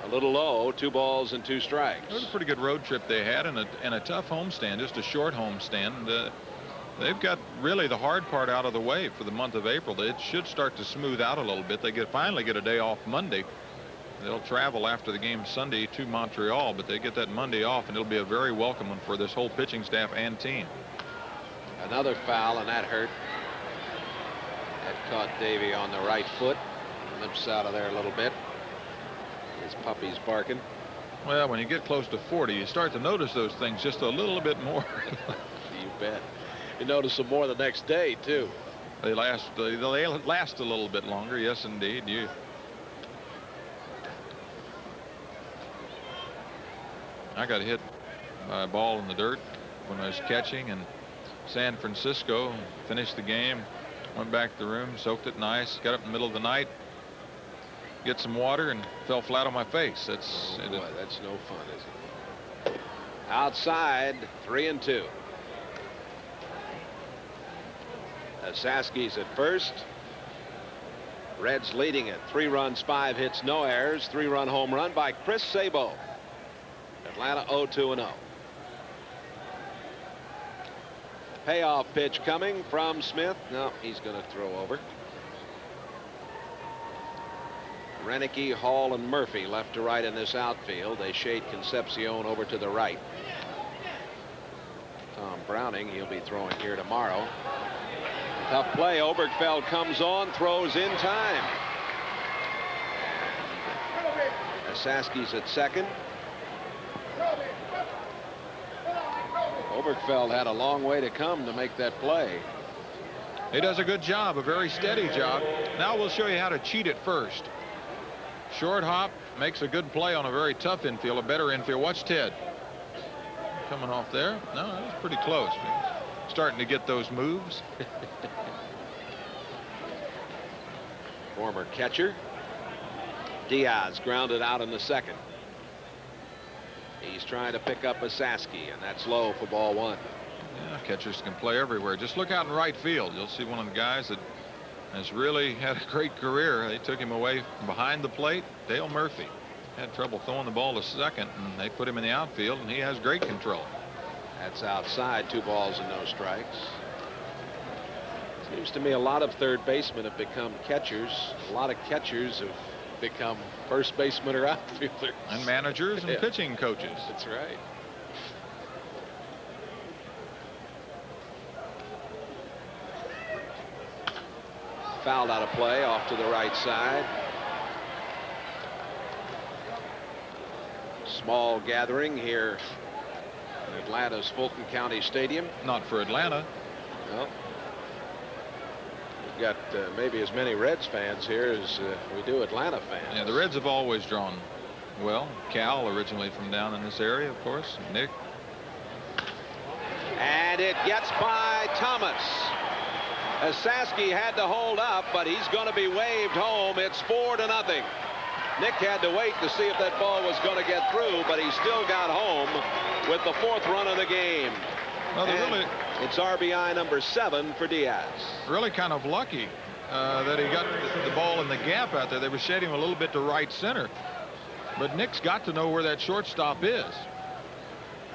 A little low, 2 balls and 2 strikes. It was a pretty good road trip they had, and a tough homestand, just a short homestand. They've got really the hard part out of the way for the month of April. It should start to smooth out a little bit. They finally get a day off Monday. They'll travel after the game Sunday to Montreal, but they get that Monday off, and it'll be a very welcome one for this whole pitching staff and team. Another foul, and that hurt. That caught Davey on the right foot. Lips out of there a little bit. Those puppies barking. Well, when you get close to 40, you start to notice those things just a little bit more. You bet. You notice them more the next day, too. They last a little bit longer. Yes, indeed. I got hit by a ball in the dirt when I was catching in San Francisco. Finished the game, went back to the room, soaked it nice, got up in the middle of the night, get some water, and fell flat on my face. That's no fun, is it? Outside, 3-2. Saski's at first. Reds leading it. 3 runs, 5 hits, no errors. 3-run home run by Chris Sabo. Atlanta 0-2-0. Payoff pitch coming from Smith. No, he's going to throw over. Renicky, Hall, and Murphy left to right in this outfield. They shade Concepcion over to the right. Tom Browning, he'll be throwing here tomorrow. Tough play. Obergfell comes on, throws in time. Saski's at second. Obergfell had a long way to come to make that play. He does a good job, a very steady job. Now we'll show you how to cheat it first. Short hop, makes a good play on a very tough infield, a better infield. Watch Ted. Coming off there. No, that was pretty close. Starting to get those moves. Former catcher. Diaz grounded out in the second. He's trying to pick up a Saski, and that's low for ball 1. Yeah, catchers can play everywhere. Just look out in right field. You'll see one of the guys that has really had a great career. They took him away from behind the plate. Dale Murphy had trouble throwing the ball to second, and they put him in the outfield, and he has great control. That's outside. 2 balls and no strikes. Seems to me a lot of third basemen have become catchers. A lot of catchers have become first baseman or outfielders. And managers and pitching coaches. That's right. Fouled out of play off to the right side. Small gathering here in Atlanta's Fulton County Stadium. Not for Atlanta. No. We've got maybe as many Reds fans here as we do Atlanta fans. Yeah, the Reds have always drawn well. Cal, originally from down in this area, of course. Nick. And it gets by Thomas. Saski had to hold up, but he's going to be waved home. It's 4-0. Nick had to wait to see if that ball was going to get through, but he still got home with the 4th run of the game. Well, it's RBI number 7 for Diaz. Really kind of lucky that he got the ball in the gap out there. They were shading him a little bit to right center. But Nick's got to know where that shortstop is.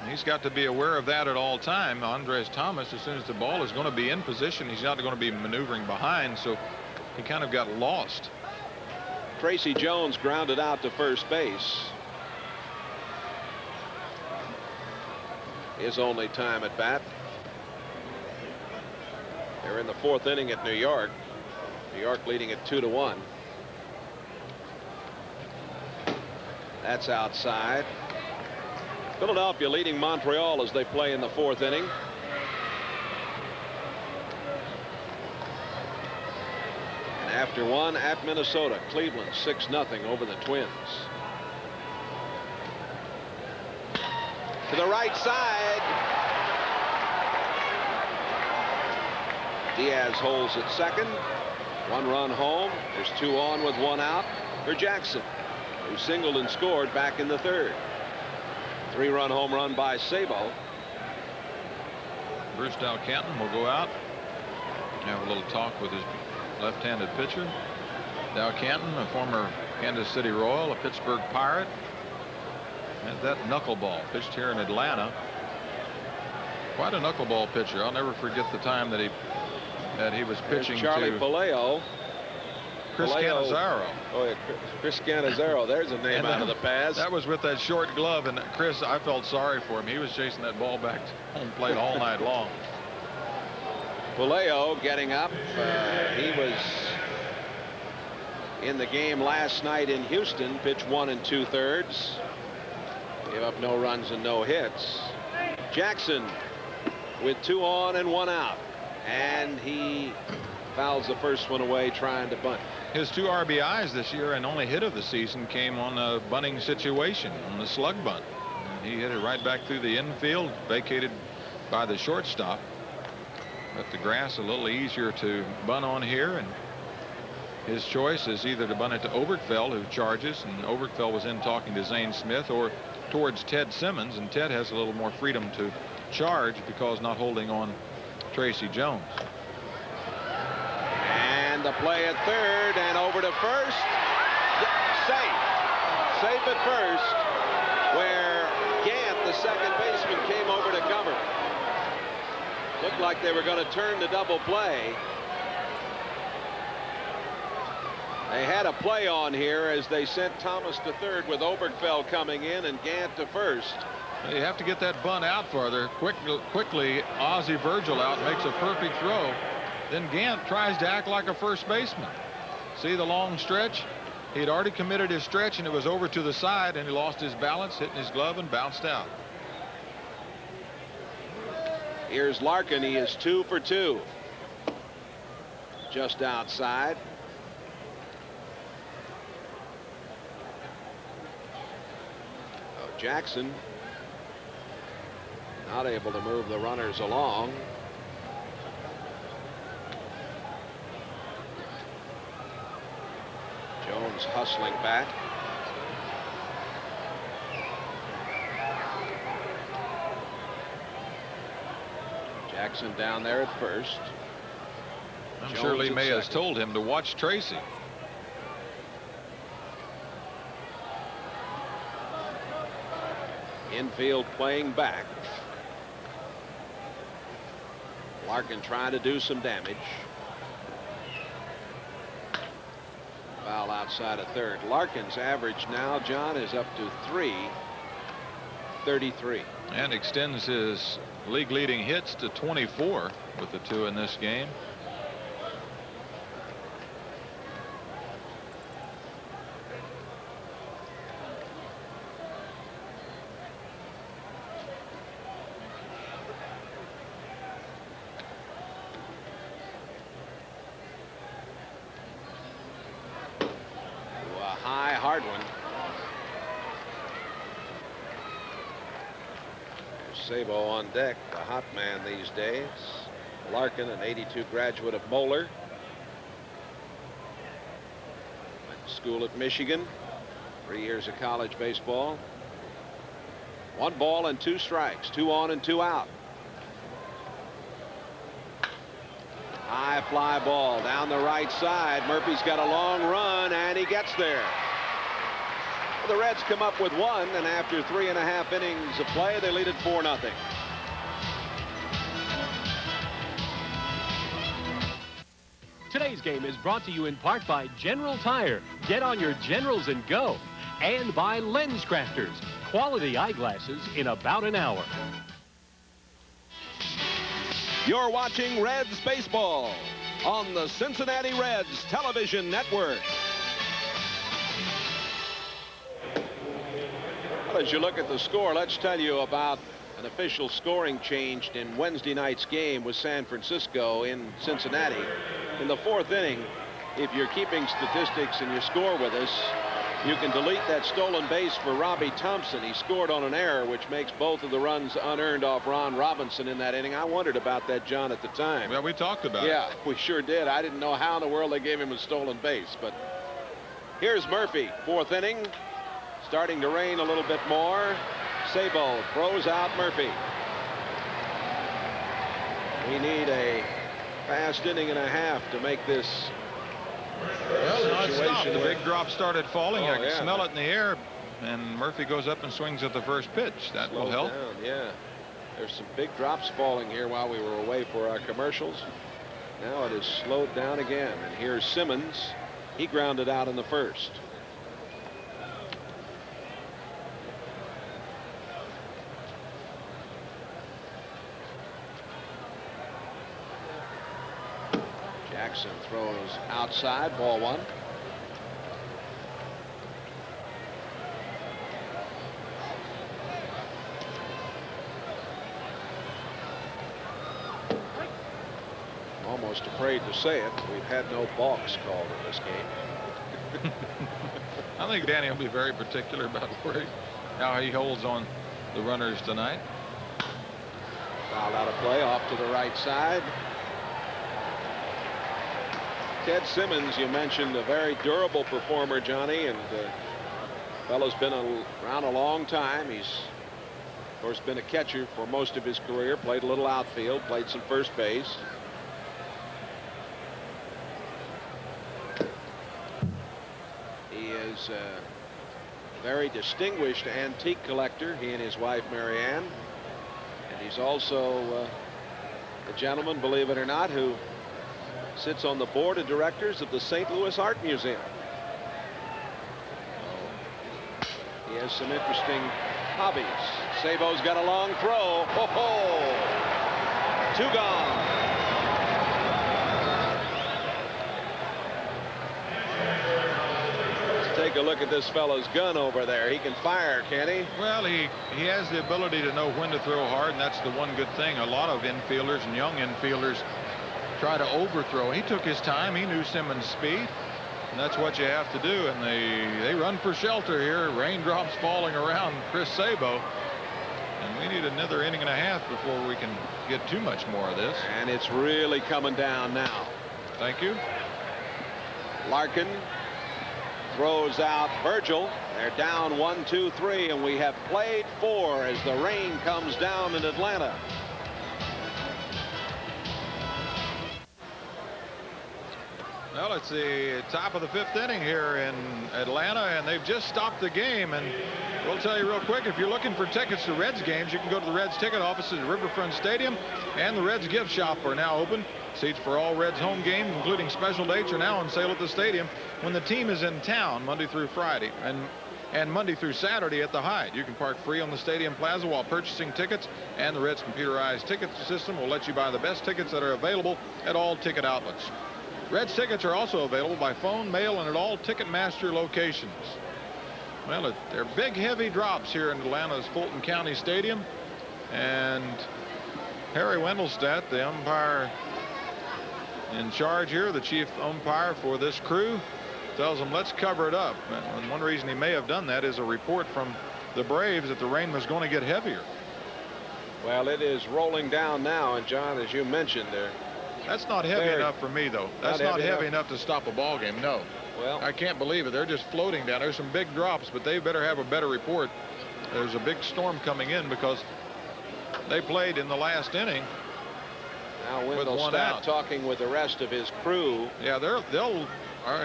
He's got to be aware of that at all time. Andres Thomas, as soon as the ball is going to be in position, he's not going to be maneuvering behind, so he kind of got lost. Tracy Jones grounded out to first base. His only time at bat. They're in the 4th inning at New York. New York leading it 2-1. That's outside. Philadelphia leading Montreal as they play in the 4th inning. And after 1 at Minnesota, Cleveland 6-0 over the Twins. To the right side. Diaz holds at second. 1 run home. There's 2 on with 1 out for Jackson, who singled and scored back in the 3rd. 3-run home run by Sabo. Bruce Dalcanton will go out. Have a little talk with his left-handed pitcher. Dalcanton, a former Kansas City Royal, a Pittsburgh Pirate. And that knuckleball pitched here in Atlanta. Quite a knuckleball pitcher. I'll never forget the time that he was pitching Charlie to Palaio. Chris Cannizzaro. Oh, yeah, Chris Cannizzaro. There's a name out of the past. That was with that short glove, and Chris, I felt sorry for him. He was chasing that ball back to home plate all night long. Palaio getting up. He was in the game last night in Houston. Pitched 1 2/3. Gave up no runs and no hits. Jackson with 2 on and 1 out. And he fouls the first one away trying to bunt. His 2 RBIs this year and only hit of the season came on a bunting situation on the slug bunt. And he hit it right back through the infield, vacated by the shortstop. But the grass a little easier to bunt on here, and his choice is either to bunt it to Oberkfell, who charges, and Oberkfell was in talking to Zane Smith, or towards Ted Simmons, and Ted has a little more freedom to charge because not holding on Tracy Jones. And the play at third and over to first. Safe at first, where Gant, the second baseman, came over to cover. Looked like they were going to turn the double play. They had a play on here as they sent Thomas to third with Oberkfell coming in and Gant to first. You have to get that bunt out farther. Quickly, Ozzie Virgil out, makes a perfect throw. Then Gant tries to act like a first baseman. See the long stretch? He'd already committed his stretch, and it was over to the side, and he lost his balance, hitting his glove, and bounced out. Here's Larkin. He is 2 for 2. Just outside. Jackson not able to move the runners along. Jones hustling back. Jackson down there at first. I'm sure Lee May has told him to watch Tracy. Infield playing back. Larkin trying to do some damage. Foul outside of third. Larkin's average now, John, is up to .333. And extends his league leading hits to 24 with the 2 in this game. Hard one. Sabo on deck, the hot man these days. Larkin, an '82 graduate of Moeller. Went to school at Michigan. 3 years of college baseball. 1 ball and 2 strikes. 2 on and 2 out. High fly ball down the right side. Murphy's got a long run, and he gets there. The Reds come up with 1, and after 3.5 innings of play, they lead it 4-0. Today's game is brought to you in part by General Tire. Get on your Generals and go. And by Lens Crafters. Quality eyeglasses in about an hour. You're watching Reds baseball on the Cincinnati Reds television network. Well, as you look at the score, let's tell you about an official scoring change in Wednesday night's game with San Francisco in Cincinnati. In the 4th inning, if you're keeping statistics and you score with us, you can delete that stolen base for Robbie Thompson. He scored on an error, which makes both of the runs unearned off Ron Robinson in that inning. I wondered about that, John, at the time. Yeah, we talked about it. Yeah, we sure did. I didn't know how in the world they gave him a stolen base. But here's Murphy, 4th inning. Starting to rain a little bit more. Sabo throws out Murphy. We need a fast inning and a half to make this situation. The big drop started falling. I could smell it in the air, and Murphy goes up and swings at the first pitch. That will help. Down, yeah. There's some big drops falling here while we were away for our commercials. Now it is slowed down again. And here's Simmons. He grounded out in the first. Jackson throws outside, ball 1. almost afraid to say it. We've had no balks called in this game. I think Danny will be very particular about how he holds on the runners tonight. Fouled out of play, off to the right side. Ted Simmons, you mentioned, a very durable performer, Johnny, and fellow's been around a long time. He's, of course, been a catcher for most of his career, played a little outfield, played some first base. He is a very distinguished antique collector, he and his wife, Marianne. And he's also a gentleman, believe it or not, who sits on the board of directors of the St. Louis Art Museum. He has some interesting hobbies. Sabo's got a long throw. Ho ho! 2 gone. Let's take a look at this fellow's gun over there. He can fire, can he? Well, he has the ability to know when to throw hard, and that's the one good thing. A lot of infielders and young infielders try to overthrow. He took his time. He knew Simmons' speed, and that's what you have to do. And they run for shelter here. Raindrops falling around Chris Sabo, and we need another inning and a half before we can get too much more of this. And it's really coming down now. Thank you. Larkin throws out Virgil. They're down 1, 2, 3, and we have played 4 as the rain comes down in Atlanta. Well, it's the top of the 5th inning here in Atlanta, and they've just stopped the game. And we'll tell you real quick, if you're looking for tickets to Reds games, you can go to the Reds ticket offices at Riverfront Stadium, and the Reds gift shop are now open. Seats for all Reds home games, including special dates, are now on sale at the stadium when the team is in town Monday through Friday and Monday through Saturday at the Hyde. You can park free on the stadium plaza while purchasing tickets, and the Reds computerized ticket system will let you buy the best tickets that are available at all ticket outlets. Reds tickets are also available by phone, mail, and at all Ticketmaster locations. Well, they're big, heavy drops here in Atlanta's Fulton County Stadium. And Harry Wendelstedt, the umpire in charge here, the chief umpire for this crew, tells them, let's cover it up. And one reason he may have done that is a report from the Braves that the rain was going to get heavier. Well, it is rolling down now, and John, as you mentioned, that's not heavy enough for me, though. That's not heavy enough to stop a ball game. No. Well, I can't believe it. They're just floating down. There's some big drops, but they better have a better report. There's a big storm coming in because they played in the last inning. Now Wendelstedt talking with the rest of his crew. Yeah,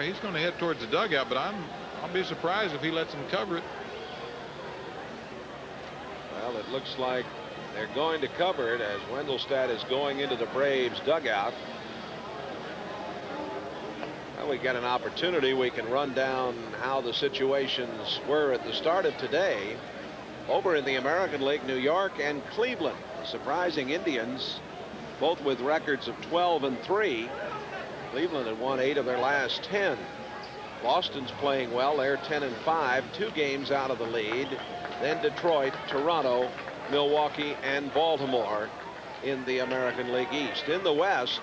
he's going to head towards the dugout, but I'll be surprised if he lets them cover it. Well, it looks like they're going to cover it as Wendelstedt is going into the Braves dugout. Well, we got an opportunity. We can run down how the situations were at the start of today over in the American League. New York and Cleveland, surprising Indians, both with records of 12-3. Cleveland had won 8 of their last 10. Boston's playing well. They're 10-5, 2 games out of the lead. Then Detroit, Toronto, Milwaukee, and Baltimore in the American League East. In the West,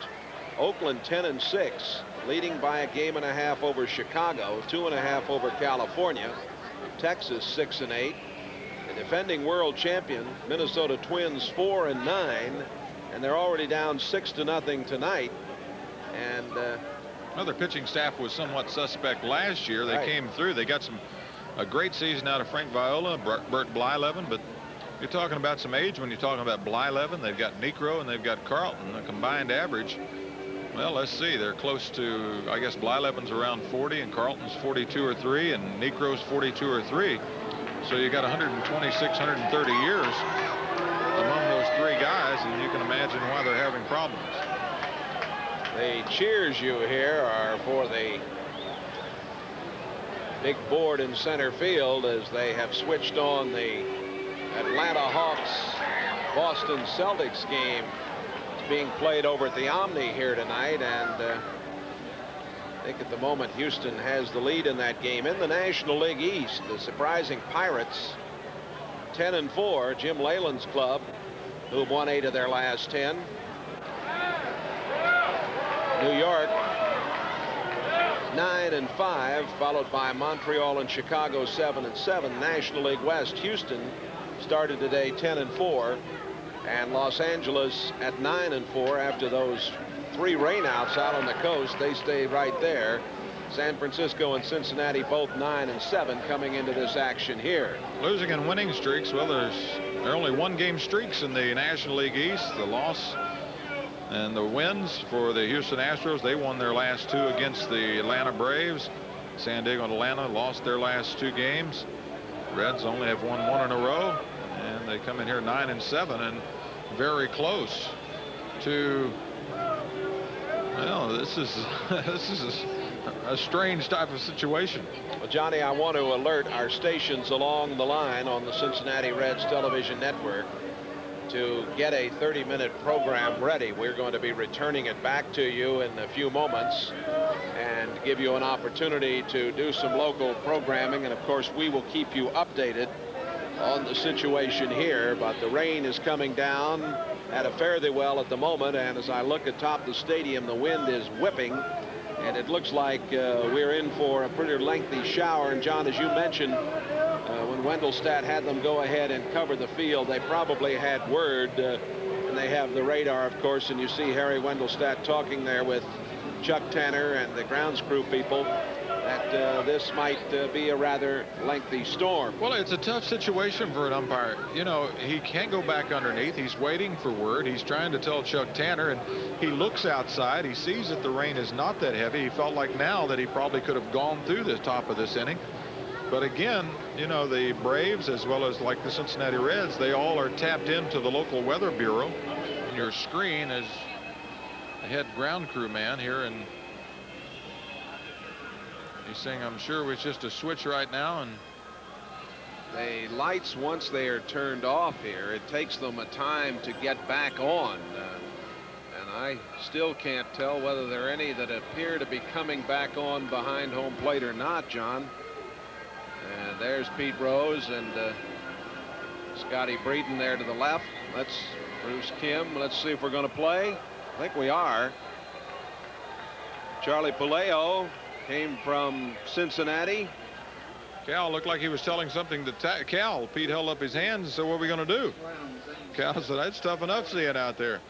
Oakland 10-6, leading by a game and a half over Chicago, 2.5 over California. Texas 6-8. The defending world champion Minnesota Twins 4-9, and they're already down 6-0 tonight. And their pitching staff was somewhat suspect last year. They came through. They got a great season out of Frank Viola, Bert Blyleven, but you're talking about some age when you're talking about Blyleven. They've got Necro and they've got Carlton, a combined average. Well, let's see. They're close to, I guess Blyleven's around 40 and Carlton's 42 or 3 and Necro's 42 or 3. So you got 126, 130 years among those 3 guys, and you can imagine why they're having problems. The cheers you hear are for the big board in center field as they have switched on the Atlanta Hawks Boston Celtics game. It's being played over at the Omni here tonight, and I think at the moment Houston has the lead in that game. In the National League East, the surprising Pirates 10-4, Jim Leyland's club, who've won 8 of their last 10. New York 9-5, followed by Montreal and Chicago 7-7. National League West, Houston started today 10-4, and Los Angeles at 9-4 after those 3 rainouts out on the coast. They stay right there. San Francisco and Cincinnati both 9-7 coming into this action here. Losing and winning streaks. Well, there are only 1-game streaks in the National League East. The loss and the wins for the Houston Astros. They won their last 2 against the Atlanta Braves. San Diego and Atlanta lost their last 2 games. Reds only have won 1 in a row, and they come in here 9-7 and very close to. Well, this is a strange type of situation. Well, Johnny, I want to alert our stations along the line on the Cincinnati Reds television network to get a 30-minute program ready. We're going to be returning it back to you in a few moments and give you an opportunity to do some local programming. And of course, we will keep you updated on the situation here. But the rain is coming down at a fare-thee well at the moment, and as I look atop the stadium, the wind is whipping, and it looks like we're in for a pretty lengthy shower. And John, as you mentioned, when Wendelstedt had them go ahead and cover the field, they probably had word, and they have the radar, of course, and you see Harry Wendelstedt talking there with Chuck Tanner and the grounds crew people, that this might be a rather lengthy storm. Well, it's a tough situation for an umpire. You know, he can't go back underneath. He's waiting for word. He's trying to tell Chuck Tanner, and he looks outside. He sees that the rain is not that heavy. He felt like now that he probably could have gone through the top of this inning. But again, you know, the Braves, as well as like the Cincinnati Reds, they all are tapped into the local weather bureau. And your screen is the head ground crew man here, and he's saying, I'm sure it's just a switch right now. And the lights, once they are turned off here, it takes them a time to get back on. And I still can't tell whether there are any that appear to be coming back on behind home plate or not, John. And there's Pete Rose and Scotty Breeden there to the left. That's Bruce Kim. Let's see if we're going to play. I think we are. Charlie Puleo came from Cincinnati. Cal looked like he was telling something to Cal. Pete held up his hands and said, what are we going to do? Cal said, that's tough enough seeing out there.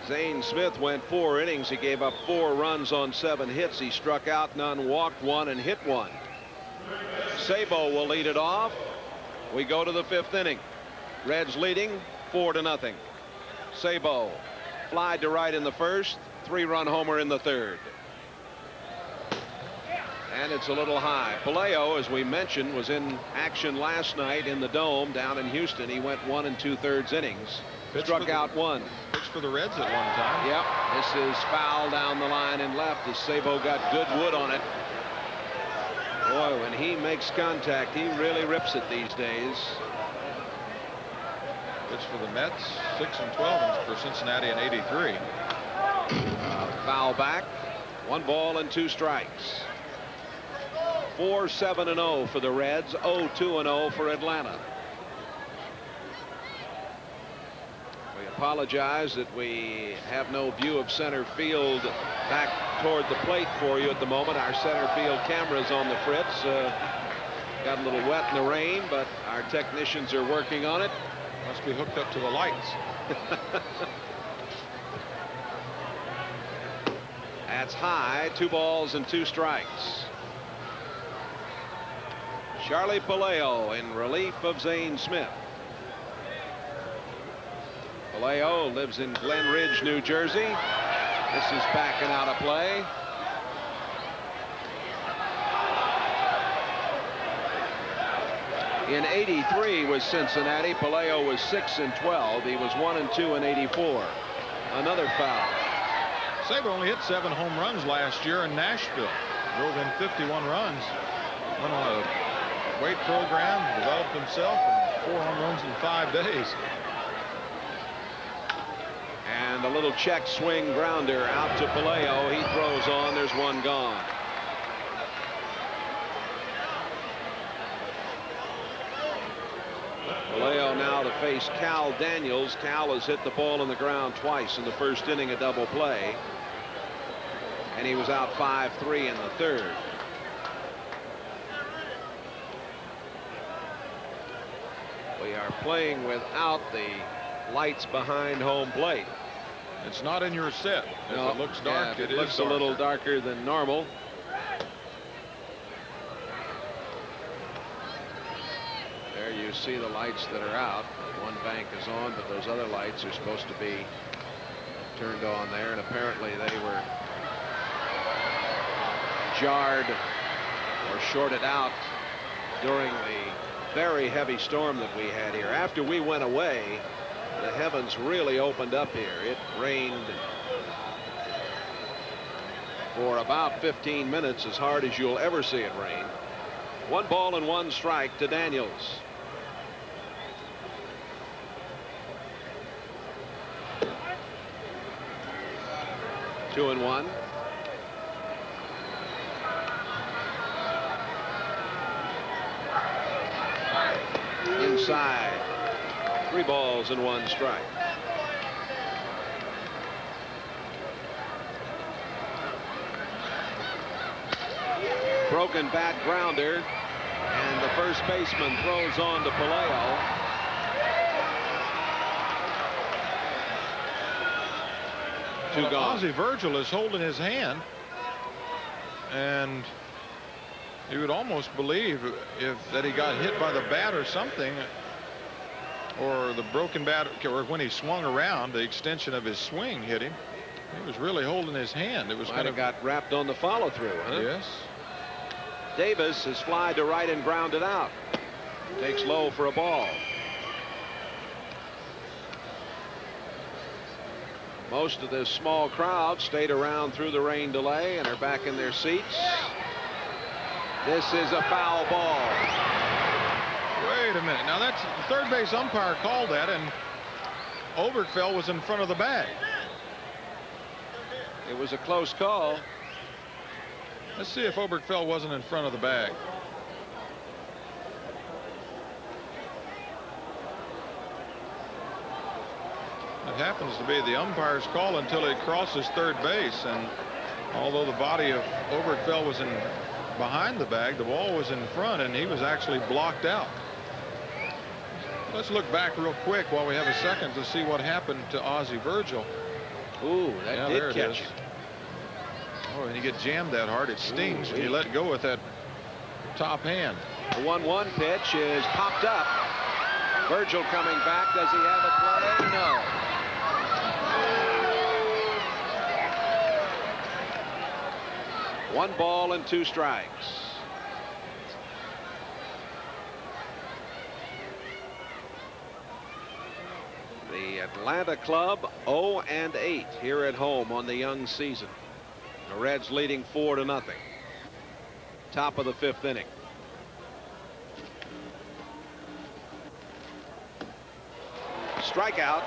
Zane Smith went 4 innings. He gave up 4 runs on 7 hits. He struck out none, walked 1, and hit 1. Sabo will lead it off. We go to the 5th inning. Reds leading 4-0. Sabo fly to right in the 1st, 3-run homer in the 3rd. And it's a little high. Puleo, as we mentioned, was in action last night in the Dome down in Houston. He went 1 2/3 innings. Struck out 1. Pitched for the Reds at one time. Yep. This is foul down the line and left as Sabo got good wood on it. Boy, when he makes contact, he really rips it these days. Pitched for the Mets, 6-12 for Cincinnati in '83. Foul back. 1 ball and 2 strikes. 4-7-0 for the Reds. 0-2-0 for Atlanta. We apologize that we have no view of center field back toward the plate for you at the moment. Our center field cameras on the fritz. Got a little wet in the rain, but our technicians are working on it. Must be hooked up to the lights. That's high. 2 balls and 2 strikes. Charlie Puleo in relief of Zane Smith. Puleo lives in Glen Ridge, New Jersey. This is backing out of play. In '83 with Cincinnati, Puleo was 6-12. He was 1-2 in '84. Another foul. Sabo only hit 7 home runs last year in Nashville. Drove in 51 runs. Went on a weight program, developed himself, and 4 home runs in 5 days. And a little check swing grounder out to Puleo. He throws on. There's 1 gone. Vallejo now to face Cal Daniels. Cal has hit the ball on the ground twice in the first inning, a double play. And he was out 5-3 in the third. We are playing without the lights behind home plate. It's not in your set. If it looks dark, it looks a little darker than normal. There you see the lights that are out. One bank is on, but those other lights are supposed to be turned on there, and apparently they were jarred or shorted out during the very heavy storm that we had here. After we went away, the heavens really opened up here. It rained for about 15 minutes, as hard as you'll ever see it rain. 1 ball and 1 strike to Daniels. Two and one. Inside. 3 balls and 1 strike. Broken bat grounder, and the first baseman throws on to Palaio. Two gone. Ozzie Virgil is holding his hand, and you would almost believe that he got hit by the bat or something, or the broken bat, or when he swung around, the extension of his swing hit him. He was really holding his hand. It was Might kind have of got wrapped on the follow through, huh? Yes. Davis is fly to right and grounded out. Takes low for a ball. Most of this small crowd stayed around through the rain delay and are back in their seats. This is a foul ball. Wait a minute. Now that's the third base umpire called that, and Oberkfell was in front of the bag. It was a close call. Let's see if Oberkfell wasn't in front of the bag. It happens to be the umpire's call until it crosses third base, and although the body of Oberkfell was in behind the bag, the ball was in front, and he was actually blocked out. Let's look back real quick while we have a second to see what happened to Ozzie Virgil. Ooh, that did catch him. Oh, and you get jammed that hard, it stings when you let go with that top hand. The 1-1 pitch is popped up. Virgil coming back. Does he have a play? No. One ball and 2 strikes. The Atlanta club 0-8 here at home on the young season. The Reds leading 4-0. Top of the 5th inning. Strikeout.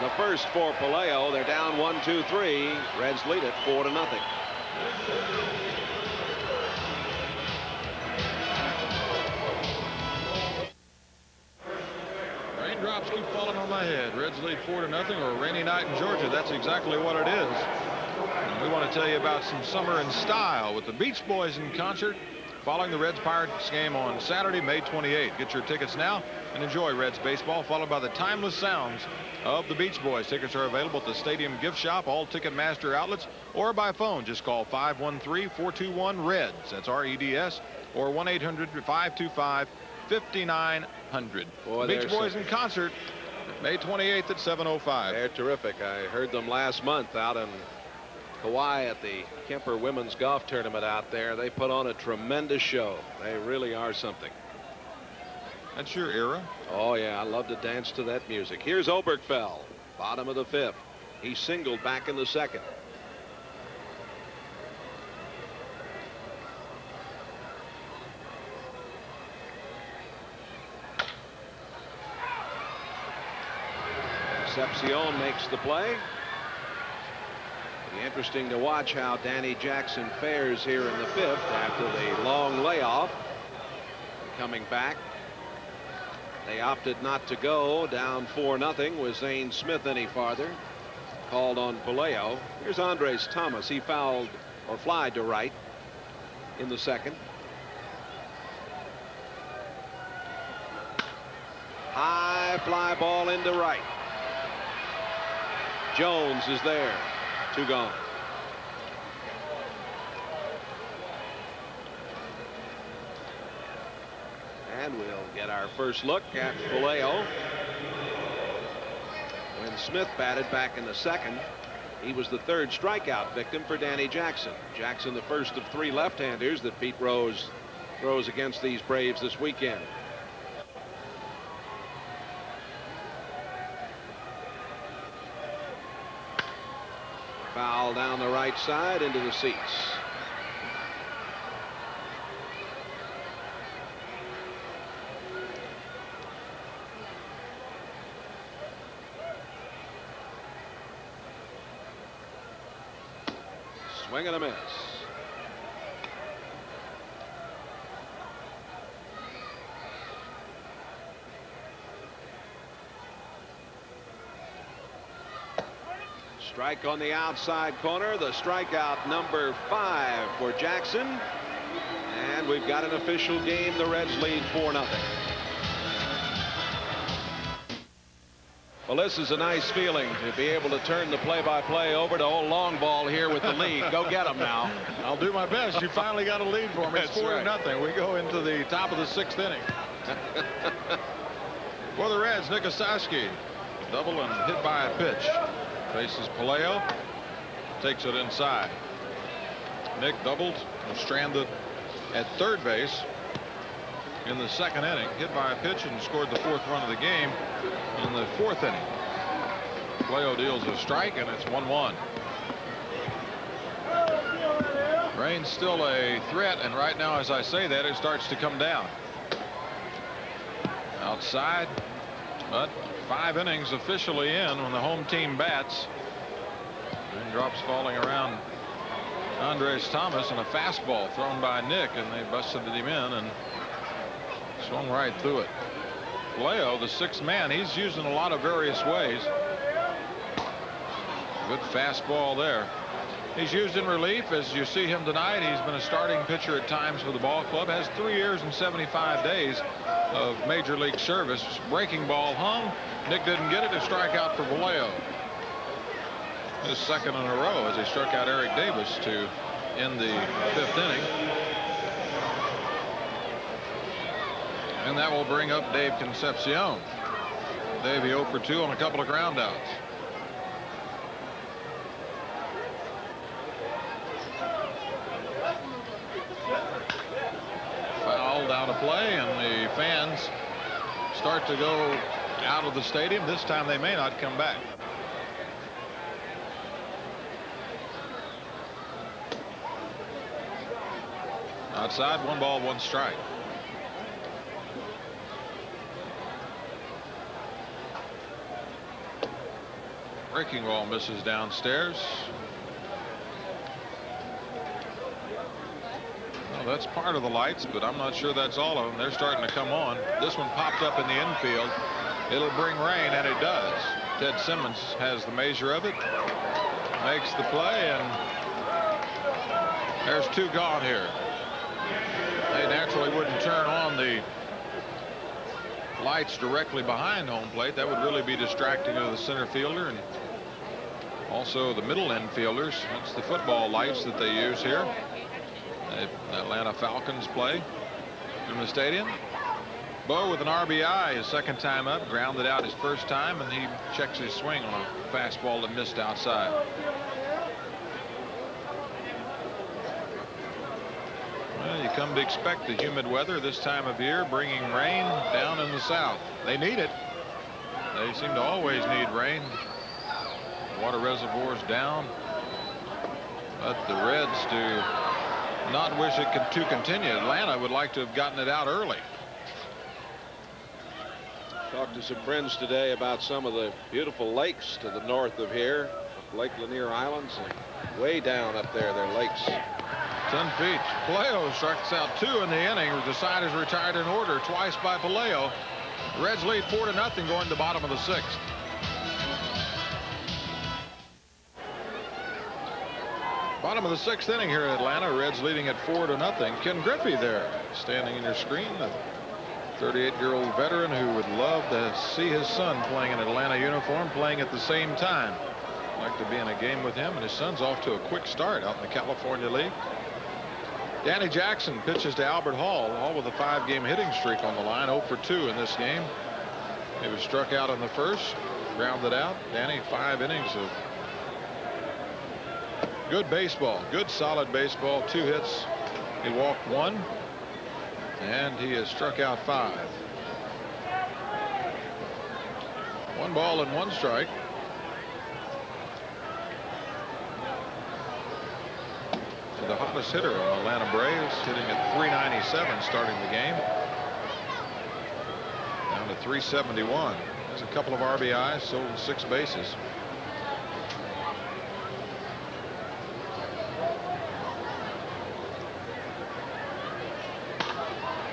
The first for Palaio. They're down 1-2-3. Reds lead it 4-0. Raindrops keep falling on my head. Reds lead 4-0, or a rainy night in Georgia. That's exactly what it is. And we want to tell you about some summer in style with the Beach Boys in concert following the Reds-Pirates game on Saturday, May 28th. Get your tickets now and enjoy Reds baseball, followed by the timeless sounds of the Beach Boys. Tickets are available at the Stadium Gift Shop, all Ticketmaster outlets, or by phone. Just call 513-421-REDS. That's R-E-D-S, or 1-800-525-5900. Beach Boys in concert, May 28th at 7:05. They're terrific. I heard them last month out in Hawaii at the Kemper Women's Golf Tournament out there. They put on a tremendous show. They really are something. That's your era. Oh, yeah. I love to dance to that music. Here's Oberkfell, bottom of the 5th. He singled back in the 2nd. Concepcion makes the play. It'll be interesting to watch how Danny Jackson fares here in the 5th after the long layoff. Coming back They opted not to go. Down 4-0. Was Zane Smith any farther? Called on Palaio. Here's Andres Thomas. He fouled or flied to right in the second. High fly ball into right. Jones is there. 2 gone. And we'll get our first look at Palaio. When Smith batted back in the second, he was the 3rd strikeout victim for Danny Jackson. Jackson, the first of 3 left-handers that Pete Rose throws against these Braves this weekend. Foul down the right side into the seats. Swing and a miss. Strike on the outside corner. The strikeout number 5 for Jackson. And we've got an official game. The Reds lead 4-0. Well, this is a nice feeling to be able to turn the play-by-play over to old long ball here with the lead. Go get them now. I'll do my best. You finally got a lead for me. It's 4-0. Right. We go into the top of the 6th inning. For the Reds, Nick Osaski, double and hit by a pitch. Faces Palaio, takes it inside. Nick doubled, was stranded at 3rd base in the 2nd inning, hit by a pitch and scored the 4th run of the game in the 4th inning. Palaio deals a strike and it's 1-1. Rain's still a threat, and right now as I say that, it starts to come down. Outside, but 5 innings officially in when the home team bats. Raindrops falling around Andres Thomas, and a fastball thrown by Nick, and they busted him in and swung right through it. Palaio, the 6th man, he's used in a lot of various ways. Good fastball there. He's used in relief, as you see him tonight. He's been a starting pitcher at times for the ball club. Has 3 years and 75 days of major league service. Breaking ball hung. Nick didn't get it. A strikeout for Palaio. His 2nd in a row as he struck out Eric Davis to end the 5th inning. And that will bring up Dave Concepcion. Davey 0 for 2 on a couple of ground outs. Fouled out of play, and the fans start to go out of the stadium. This time they may not come back. Outside, 1 ball, 1 strike. Breaking ball misses downstairs. Well, that's part of the lights, but I'm not sure that's all of them. They're starting to come on. This one popped up in the infield. It'll bring rain, and it does. Ted Simmons has the measure of it. Makes the play, and there's 2 gone here. They naturally wouldn't turn on the lights directly behind home plate. That would really be distracting to the center fielder and also the middle infielders. That's the football lights that they use here. The Atlanta Falcons play in the stadium. Bo with an RBI his 2nd time up, grounded out his 1st time, and he checks his swing on a fastball that missed outside. Well, you come to expect the humid weather this time of year, bringing rain down in the south. They need it. They seem to always need rain. Water reservoirs down. But the Reds do not wish it to continue. Atlanta would like to have gotten it out early. Talked to some friends today about some of the beautiful lakes to the north of here. Lake Lanier Islands, and way down up there, their lakes. 10 feet. Palaio strikes out 2 in the inning. The side is retired in order twice by Palaio. The Reds lead 4-0 going to the bottom of the 6th. Bottom of the 6th inning here in Atlanta. Reds leading at 4-0. Ken Griffey there, standing in your screen. The 38-year-old veteran who would love to see his son playing in Atlanta uniform, playing at the same time. Like to be in a game with him, and his son's off to a quick start out in the California League. Danny Jackson pitches to Albert Hall, all with a 5-game hitting streak on the line, 0 for 2 in this game. He was struck out in the first, grounded out. Danny, 5 innings of good baseball, good solid baseball, 2 hits. He walked 1, and he has struck out 5. 1 ball and 1 strike. The hottest hitter on the Atlanta Braves, hitting at 397 starting the game. Down to 371. There's a couple of RBIs, stolen 6 bases.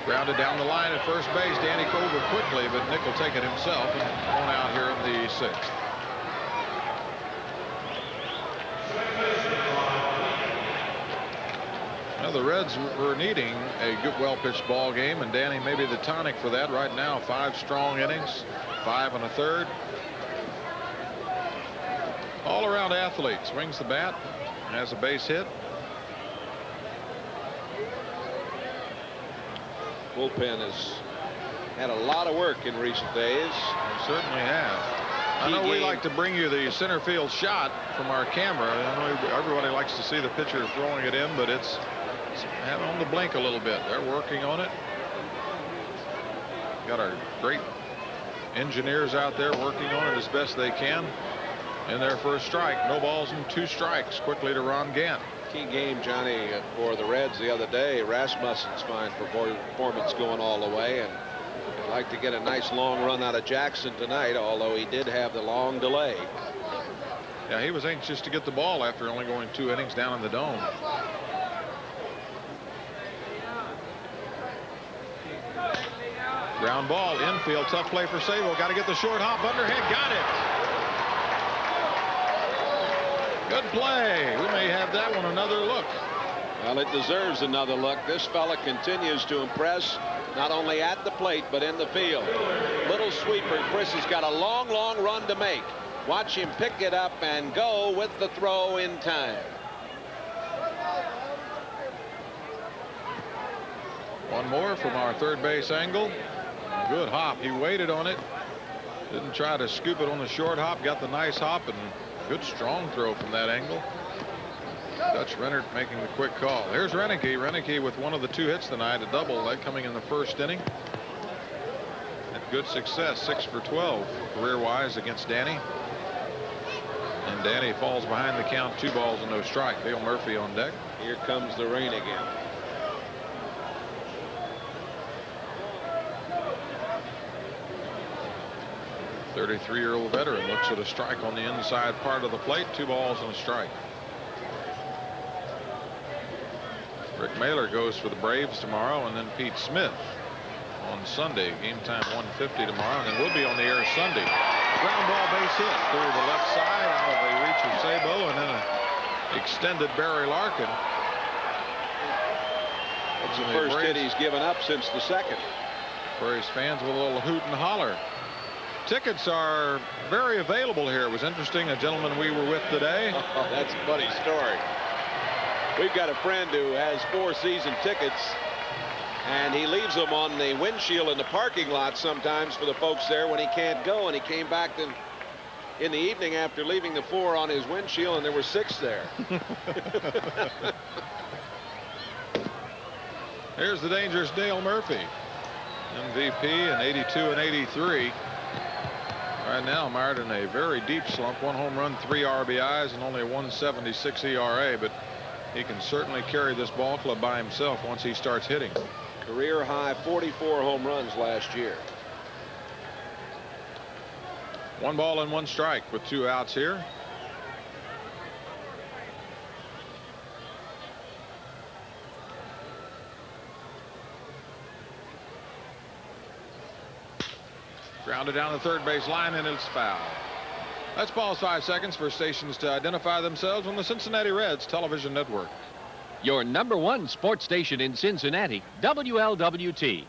Grounded down the line at first base. Danny Culver quickly, but Nick will take it himself and on out here in the 6th. Well, the Reds were needing a good, well-pitched ball game, and Danny may be the tonic for that right now. 5 strong innings, 5 1/3. All-around athlete. Swings the bat, has a base hit. Bullpen has had a lot of work in recent days. They certainly have. I know we like to bring you the center field shot from our camera. I know everybody likes to see the pitcher throwing it in, but it's on the blink a little bit. They're working on it. Got our great engineers out there working on it as best they can. In their first strike, no balls and 2 strikes. Quickly to Ron Gant. Key game, Johnny, for the Reds the other day. Rasmussen's fine performance going all the way, and I'd like to get a nice long run out of Jackson tonight, although he did have the long delay. Yeah, he was anxious to get the ball after only going 2 innings down in the dome. Ground ball, infield, tough play for Sabo. Got to get the short hop, underhand, got it. Good play. We may have that one another look. Well, it deserves another look. This fella continues to impress, not only at the plate, but in the field. Little sweeper. Chris has got a long, long run to make. Watch him pick it up and go with the throw in time. One more from our third base angle. Good hop. He waited on it. Didn't try to scoop it on the short hop. Got the nice hop and good strong throw from that angle. Dutch Rennert making the quick call. Here's Renneke. Renneke with one of the 2 hits tonight, a double, that coming in the first inning. Had good success, 6 for 12 career-wise against Danny. And Danny falls behind the count, 2 balls and no strike. Dale Murphy on deck. Here comes the rain again. The 33-year-old veteran looks at a strike on the inside part of the plate. 2 balls and a strike. Rick Mailer goes for the Braves tomorrow, and then Pete Smith on Sunday. Game time 1:50 tomorrow, and then we'll be on the air Sunday. Ground ball base hit through the left side out of the reach of Sabo, and then an extended Barry Larkin. It's the first hit he's given up since the second. Braves fans with a little hoot and holler. Tickets are very available here. It was interesting. A gentleman we were with today. Oh, that's a funny story. We've got a friend who has 4 season tickets, and he leaves them on the windshield in the parking lot sometimes for the folks there when he can't go. And he came back in the evening after leaving the 4 on his windshield, and there were 6 there. Here's the dangerous Dale Murphy, MVP in 82 and 83. Right now mired in a very deep slump. 1 home run, 3 RBIs, and only a 1.76 ERA, but he can certainly carry this ball club by himself once he starts hitting. Career high 44 home runs last year. 1 ball and 1 strike with 2 outs here. Grounded down the third base line, and it's foul. Let's pause 5 seconds for stations to identify themselves on the Cincinnati Reds television network. Your #1 sports station in Cincinnati, WLWT.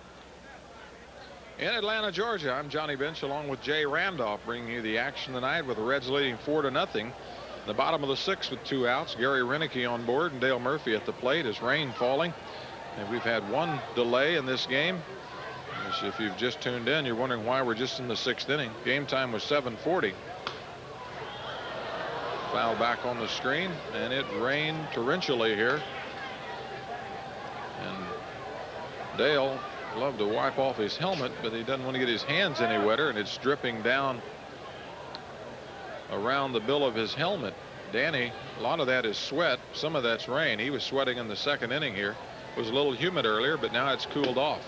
In Atlanta, Georgia, I'm Johnny Bench along with Jay Randolph, bringing you the action tonight with the Reds leading 4-0. The bottom of the 6th with 2 outs. Gary Renicky on board and Dale Murphy at the plate as rain falling. And we've had 1 delay in this game. If you've just tuned in, you're wondering why we're just in the 6th inning. Game time was 7:40. Foul back on the screen, and it rained torrentially here. And Dale loved to wipe off his helmet, but he doesn't want to get his hands any wetter, and it's dripping down around the bill of his helmet. Danny, a lot of that is sweat. Some of that's rain. He was sweating in the 2nd inning here. It was a little humid earlier, but now it's cooled off.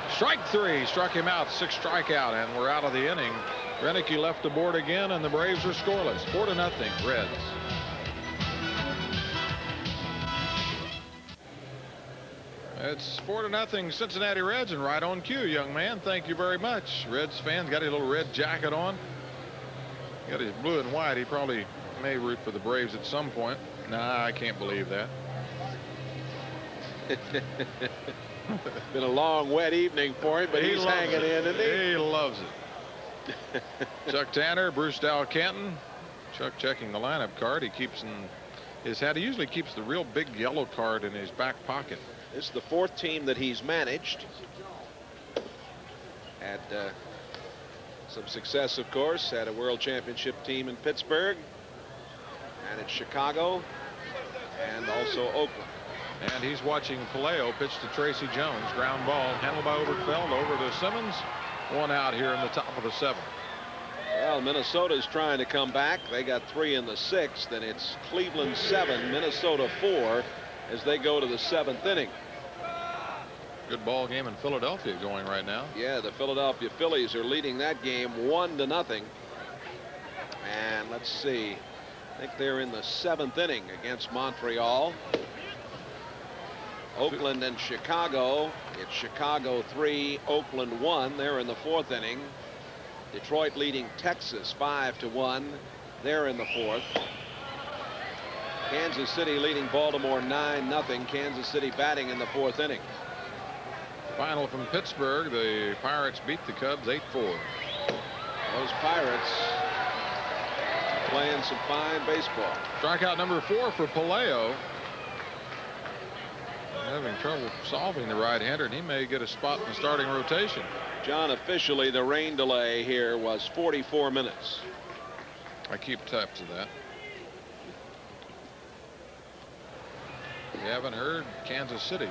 Strike 3, struck him out, 6th strikeout, and we're out of the inning. Renicky left the board again, and the Braves are scoreless. 4-0 Reds. It's 4-0 Cincinnati Reds, and right on cue, young man. Thank you very much. Reds fans got a little red jacket on. Got his blue and white. He probably may root for the Braves at some point. Nah, I can't believe that. Been a long, wet evening for him, but he's hanging in, isn't he? He loves it. Chuck Tanner, Bruce Dow Canton. Chuck checking the lineup card. He keeps in his hat. He usually keeps the real big yellow card in his back pocket. This is the 4th team that he's managed. Had some success, of course. Had a world championship team in Pittsburgh. And at Chicago. And also Oakland. And he's watching Palaio pitch to Tracy Jones. Ground ball handled by Oberkfell over to Simmons. 1 out here in the top of the 7th. Well, Minnesota's trying to come back. They got 3 in the 6th, and it's Cleveland 7, Minnesota 4 as they go to the 7th inning. Good ball game in Philadelphia going right now. Yeah, the Philadelphia Phillies are leading that game 1-0. And let's see. I think they're in the 7th inning against Montreal. Oakland and Chicago. It's Chicago 3, Oakland 1. They're in the 4th inning. Detroit leading Texas 5-1. They're in the 4th. Kansas City leading Baltimore 9-0. Kansas City batting in the 4th inning. Final from Pittsburgh. The Pirates beat the Cubs 8-4. Those Pirates playing some fine baseball. Strikeout number 4 for Palaio. Having trouble solving the right-hander, and he may get a spot in the starting rotation. John, officially the rain delay here was 44 minutes. I keep tabs of that. If you haven't heard, Kansas City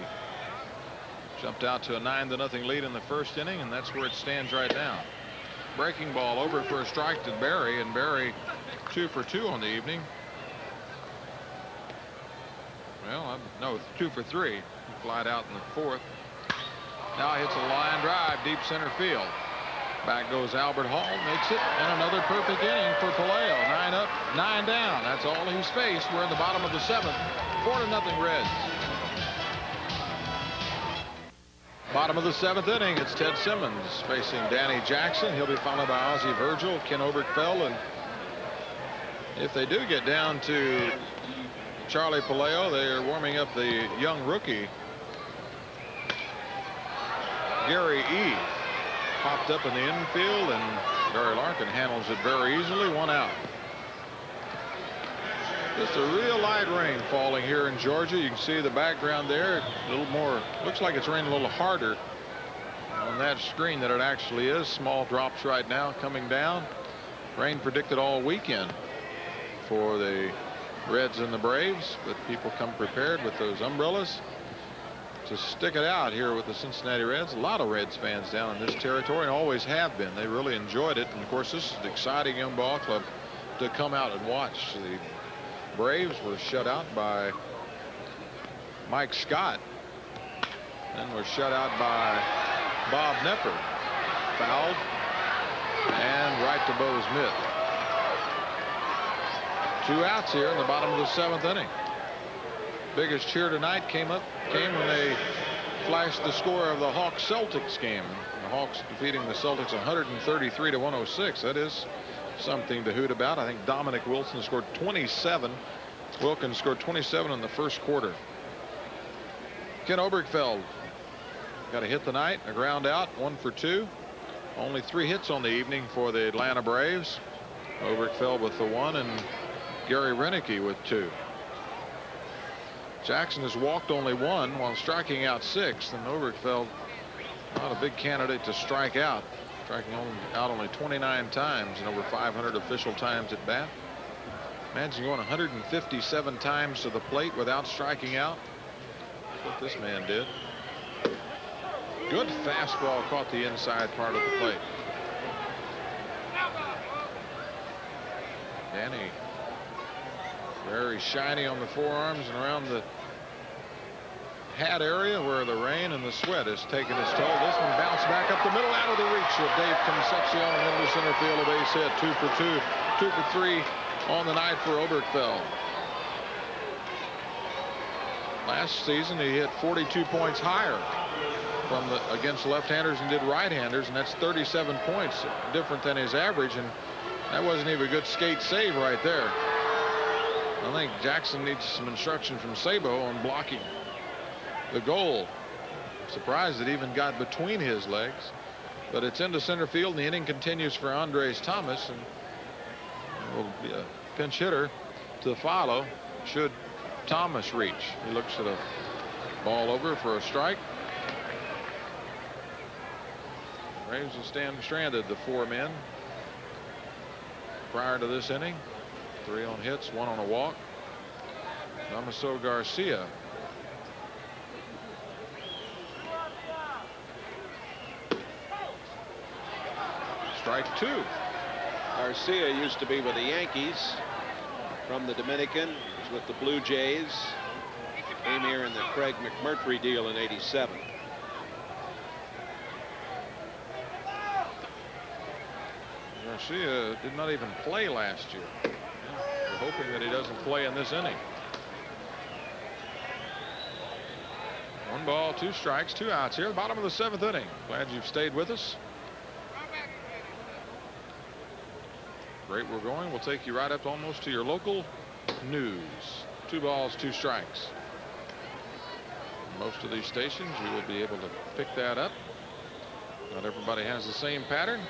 jumped out to a 9-0 lead in the 1st inning, and that's where it stands right now. Breaking ball over for a strike to Berry, and Berry 2 for 2 on the evening. Well, no, 2 for 3. He flied out in the 4th. Now hits a line drive deep center field. Back goes Albert Hall, makes it, and another perfect inning for Palaio. 9 up, 9 down. That's all he's faced. We're in the bottom of the 7th. 4-0 Reds. Bottom of the 7th inning. It's Ted Simmons facing Danny Jackson. He'll be followed by Ozzie Virgil, Ken Oberkfell, and if they do get down to Charlie Palaio, they are warming up the young rookie Gary E. Popped up in the infield, and Barry Larkin handles it very easily. 1 out. Just a real light rain falling here in Georgia. You can see the background there. A little more, looks like it's raining a little harder on that screen than it actually is. Small drops right now coming down. Rain predicted all weekend for the Reds and the Braves, but people come prepared with those umbrellas to stick it out here with the Cincinnati Reds. A lot of Reds fans down in this territory, and always have been. They really enjoyed it, and of course this is an exciting young ball club to come out and watch. The Braves were shut out by Mike Scott, then were shut out by Bob Knepper. Fouled and right to Bo Smith. 2 outs here in the bottom of the 7th inning. Biggest cheer tonight came when they flashed the score of the Hawks-Celtics game. The Hawks defeating the Celtics 133-106. That is something to hoot about. I think Dominic Wilson scored 27. Wilkins scored 27 in the first quarter. Ken Obergfell got a hit tonight, a ground out, 1 for 2. Only 3 hits on the evening for the Atlanta Braves. Obergfell with the 1 and Gary Renicky with 2. Jackson has walked only 1 while striking out 6, and Obergfell not a big candidate to strike out, striking out only 29 times and over 500 official times at bat. Imagine going 157 times to the plate without striking out. That's what this man did. Good fastball caught the inside part of the plate. Danny very shiny on the forearms and around the hat area where the rain and the sweat has taken its toll. This one bounced back up the middle out of the reach of Dave Concepcion into center field. A base hit. 2 for 2. 2 for 3 on the night for Obergfell. Last season he hit 42 points higher against left-handers and did right-handers, and that's 37 points different than his average, and that wasn't even a good skate save right there. I think Jackson needs some instruction from Sabo on blocking the goal. Surprised it even got between his legs, but it's into center field, and the inning continues for Andres Thomas, and it will be a pinch hitter to follow should Thomas reach. He looks at a ball over for a strike. Braves will stand stranded, the 4 men prior to this inning. 3 on hits, 1 on a walk. Damaso Garcia. Strike 2. Garcia used to be with the Yankees. From the Dominican, was with the Blue Jays. Came here in the Craig McMurtry deal in '87. Garcia did not even play last year. We're hoping that he doesn't play in this inning. 1 ball, 2 strikes, 2 outs here. Bottom of the 7th inning. Glad you've stayed with us. Rate we're going, we'll take you right up almost to your local news. 2 balls, 2 strikes. Most of these stations, you will be able to pick that up. Not everybody has the same pattern.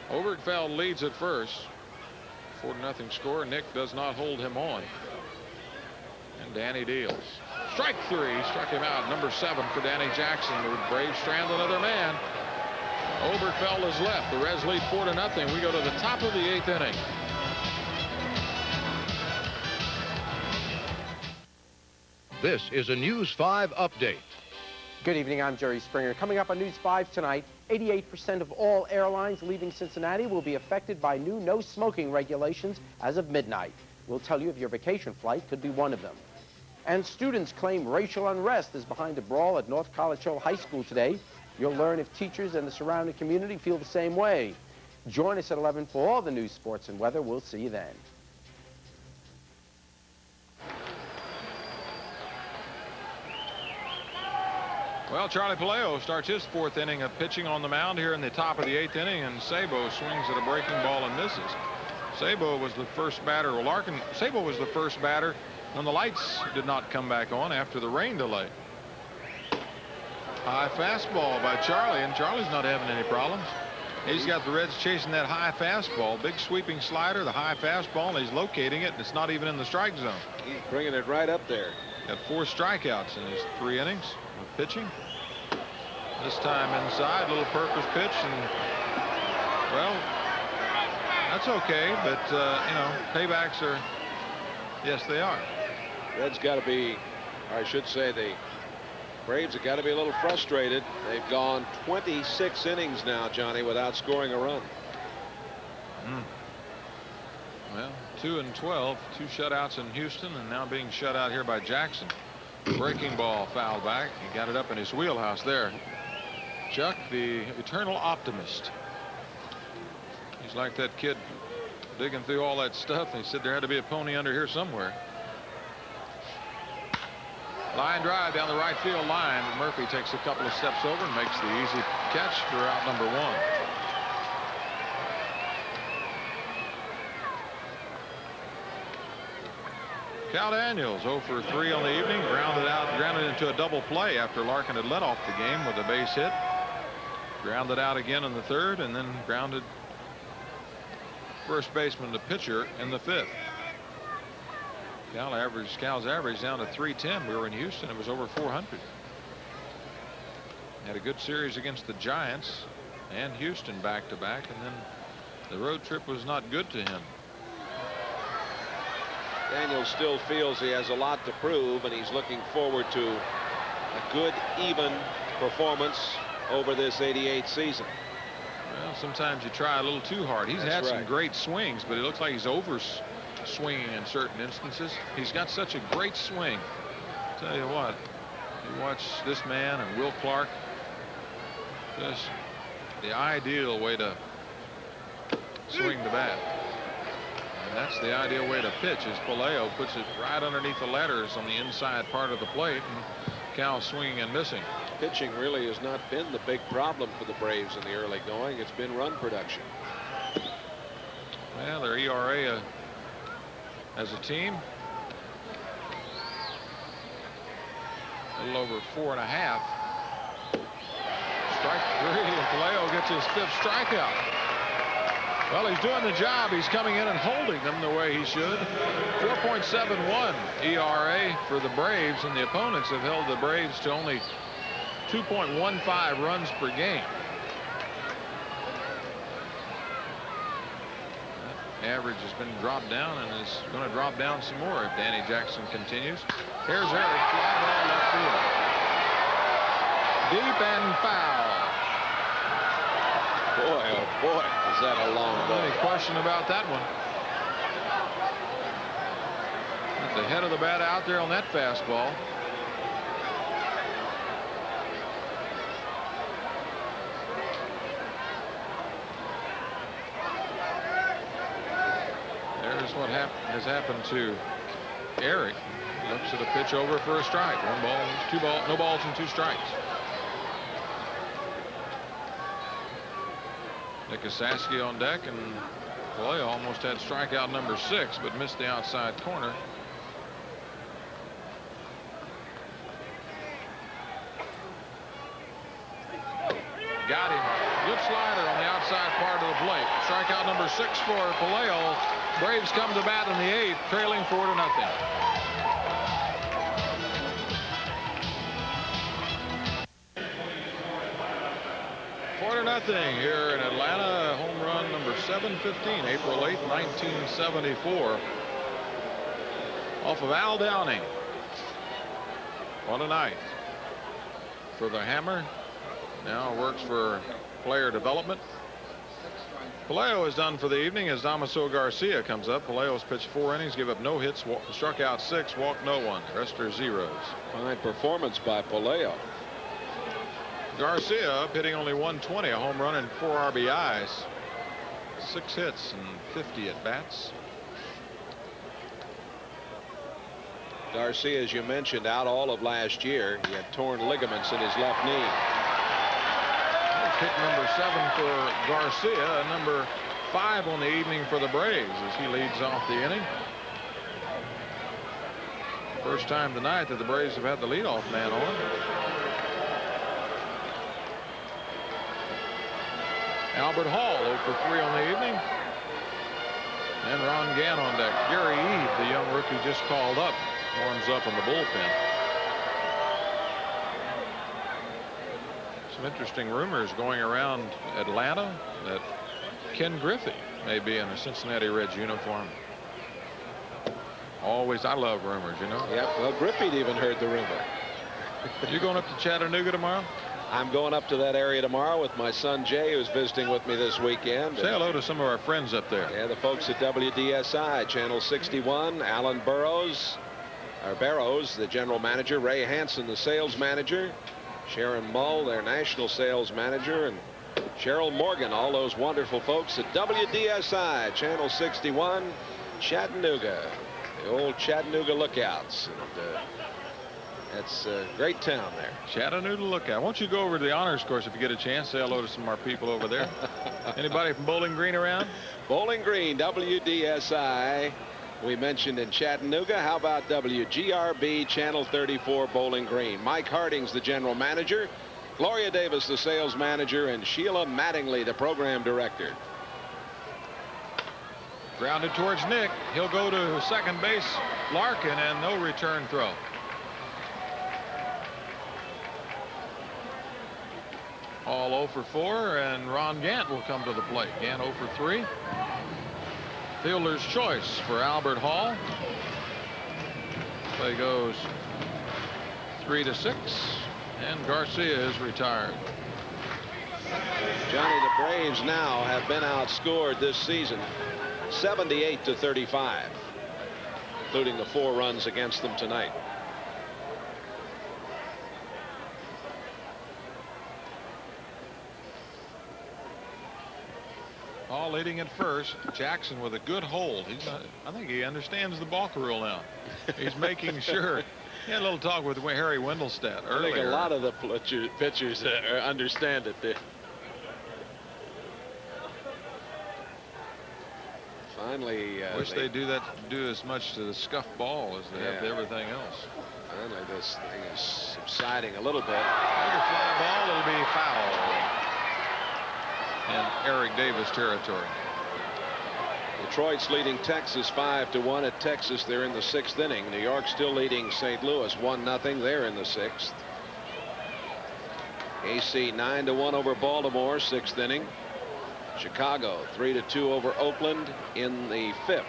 Obergfell leads at first. 4-0 score. Nick does not hold him on. And Danny deals. Strike 3. Struck him out. Number 7 for Danny Jackson. The Braves strand another man. Obergfell is left. The Reds lead 4-0. We go to the top of the 8th inning. This is a News 5 update. Good evening, I'm Jerry Springer. Coming up on News 5 tonight, 88% of all airlines leaving Cincinnati will be affected by new no-smoking regulations as of midnight. We'll tell you if your vacation flight could be one of them. And students claim racial unrest is behind a brawl at North College Hill High School today. You'll learn if teachers and the surrounding community feel the same way. Join us at 11 for all the news, sports, and weather. We'll see you then. Well, Charlie Palaio starts his 4th inning of pitching on the mound here in the top of the 8th inning, and Sabo swings at a breaking ball and misses. Sabo was the first batter. Well, Sabo was the first batter, and the lights did not come back on after the rain delay. High fastball by Charlie, and Charlie's not having any problems. He's got the Reds chasing that high fastball. Big sweeping slider, the high fastball, and he's locating it, and it's not even in the strike zone. He's bringing it right up there. Got 4 strikeouts in his 3 innings of pitching. This time inside, little purpose pitch, and well, that's okay, but you know, paybacks are, yes, they are. Reds got to be, or I should say the Braves have got to be a little frustrated. They've gone 26 innings now, Johnny, without scoring a run. Well, 2-12, 2 shutouts in Houston, and now being shut out here by Jackson. Breaking ball fouled back. He got it up in his wheelhouse there. Chuck, the eternal optimist. He's like that kid digging through all that stuff, and he said there had to be a pony under here somewhere. Line drive down the right field line. Murphy takes a couple of steps over and makes the easy catch for out number 1. Cal Daniels 0 for 3 on the evening, grounded into a double play after Larkin had led off the game with a base hit. Grounded out again in the 3rd, and then grounded first baseman to pitcher in the 5th. Cal's average down to 310. We were in Houston, it was over 400. Had a good series against the Giants and Houston back-to-back, and then the road trip was not good to him. Daniels still feels he has a lot to prove, and he's looking forward to a good, even performance over this '88 season. Well, sometimes you try a little too hard. He's had some great swings, but it looks like he's over swinging in certain instances. He's got such a great swing. Tell you what, you watch this man and Will Clark, just the ideal way to swing the bat. And that's the ideal way to pitch, as Palaio puts it right underneath the letters on the inside part of the plate, and Cal swinging and missing. Pitching really has not been the big problem for the Braves in the early going. It's been run production. Well, their ERA as a team, a little over 4.5. Strike 3, and Palaio gets his 5th strikeout. Well, he's doing the job. He's coming in and holding them the way he should. 4.71 ERA for the Braves, and the opponents have held the Braves to only 2.15 runs per game. That average has been dropped down and is going to drop down some more if Danny Jackson continues. Here's Eric, fly ball left field. Deep and foul. Boy, oh boy, is that a long ball. Any question about that one? At the head of the bat out there on that fastball. There's what has happened to Eric. He looks at a pitch over for a strike. 1 ball, 2 balls, no balls and 2 strikes. Nikosaski on deck, and Palaio almost had strikeout number 6, but missed the outside corner. Got him. Good slider on the outside part of the plate. Strikeout number 6 for Palaio. Braves come to bat in the 8th, trailing 4-0. 4-0 here in Atlanta. Home run number 715, April 8th, 1974. Off of Al Downing. What a night for the Hammer. Now works for player development. Palaio is done for the evening as Damaso Garcia comes up. Palaio's pitched 4 innings, give up no hits, struck out 6, walked no one. Rest are zeros. Fine performance by Palaio. Garcia hitting only 120, a home run and 4 RBIs. 6 hits and 50 at bats. Garcia, as you mentioned, out all of last year. He had torn ligaments in his left knee. Hit number 7 for Garcia, number 5 on the evening for the Braves as he leads off the inning. First time tonight that the Braves have had the leadoff man on. Albert Hall 0 for 3 on the evening. And Ron Gann on deck. Gary Eve, the young rookie just called up, warms up in the bullpen. Some interesting rumors going around Atlanta that Ken Griffey may be in a Cincinnati Reds uniform. Always, I love rumors, you know. Yep, well, Griffey'd even heard the rumor. You going up to Chattanooga tomorrow? I'm going up to that area tomorrow with my son Jay, who's visiting with me this weekend. Say hello to some of our friends up there. Yeah, the folks at WDSI, Channel 61, Alan Barrows, the general manager, Ray Hansen, the sales manager, Sharon Mull, their national sales manager, and Cheryl Morgan, all those wonderful folks at WDSI, Channel 61, Chattanooga, the old Chattanooga Lookouts. And, It's a great town there. Chattanooga Lookout. Won't you go over to the honors course if you get a chance? Say hello to some of our people over there. Anybody from Bowling Green around? Bowling Green, WDSI. We mentioned in Chattanooga. How about WGRB Channel 34 Bowling Green? Mike Harding's the general manager. Gloria Davis, the sales manager, and Sheila Mattingly, the program director. Grounded towards Nick. He'll go to second base, Larkin, and no return throw. All 0 for 4, and Ron Gant will come to the plate. Gant 0 for 3. Fielder's choice for Albert Hall. Play goes 3-6, and Garcia is retired. Johnny, the Braves now have been outscored this season 78-35, including the 4 runs against them tonight. Hall leading at first. Jackson with a good hold. I think he understands the balk rule now. He's making sure. He had a little talk with Harry Wendelstedt earlier. I think a lot of the pitchers understand it. Finally, wish they do as much to the scuff ball as they have to everything else. Finally, this thing is subsiding a little bit. Bigger fly ball, it'll be foul in Eric Davis territory. Detroit's leading Texas 5-1 at Texas. They're in the 6th inning. New York still leading St. Louis 1-0. They're in the 6th. AC 9-1 over Baltimore, 6th inning. Chicago 3-2 over Oakland in the 5th.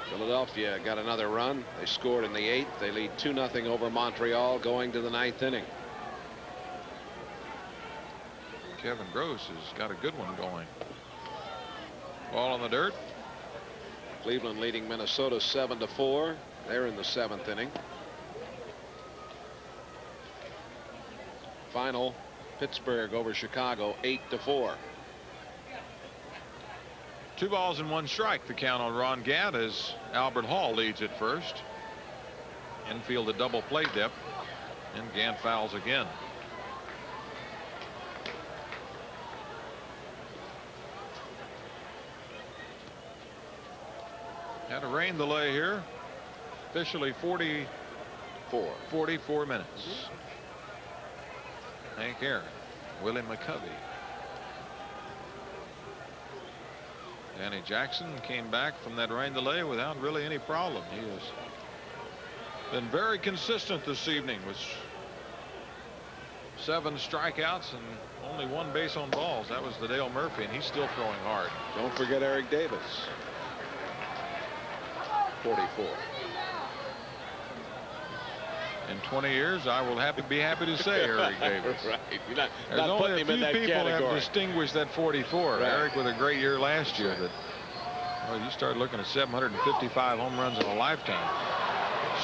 Philadelphia got another run. They scored in the 8th. They lead 2-0 over Montreal going to the 9th inning. Kevin Gross has got a good one going. Ball on the dirt. Cleveland leading Minnesota 7-4. They're in the 7th inning. Final, Pittsburgh over Chicago 8-4. 2 balls and 1 strike. The count on Ron Gant as Albert Hall leads at first. Infield a double play dip, and Gant fouls again. Had a rain delay here. Officially 44 minutes. Hank Aaron, Willie McCovey. Danny Jackson came back from that rain delay without really any problem. He has been very consistent this evening with 7 strikeouts and only 1 base on balls. That was the Dale Murphy, and he's still throwing hard. Don't forget Eric Davis. 44. In 20 years, I will be happy to say Eric Davis. Right. You're not There's only putting him in that a few people category. have distinguished that 44. Right. Eric with a great year last year. That, well, you start looking at 755 home runs in a lifetime.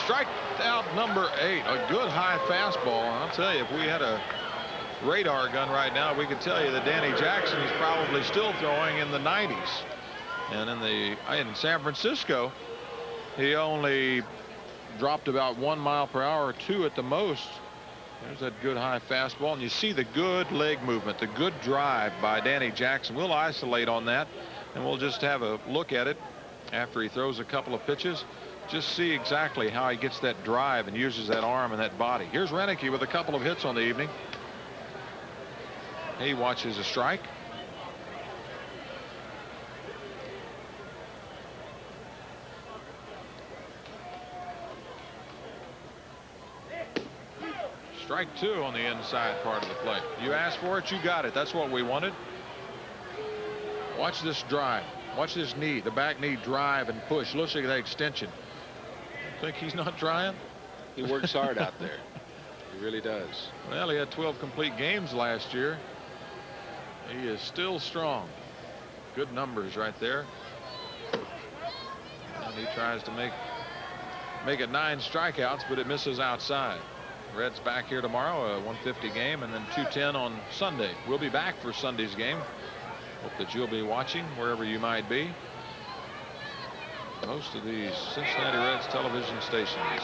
Strike out number 8. A good high fastball. And I'll tell you, if we had a radar gun right now, we could tell you that Danny Jackson is probably still throwing in the 90s. And in San Francisco, he only dropped about 1 mile per hour or 2 at the most. There's that good high fastball, and you see the good leg movement, the good drive by Danny Jackson. We'll isolate on that, and we'll just have a look at it after he throws a couple of pitches. Just see exactly how he gets that drive and uses that arm and that body. Here's Renicky with a couple of hits on the evening. He watches a strike. Strike 2 on the inside part of the plate. You asked for it, you got it. That's what we wanted. Watch this drive. Watch this knee, the back knee drive and push. Look at that extension. Think he's not trying? He works hard out there. He really does. Well, he had 12 complete games last year. He is still strong. Good numbers right there. And he tries to make it 9 strikeouts, but it misses outside. Reds back here tomorrow, a 150 game, and then 210 on Sunday. We'll be back for Sunday's game. Hope that you'll be watching wherever you might be. most of these Cincinnati Reds television stations.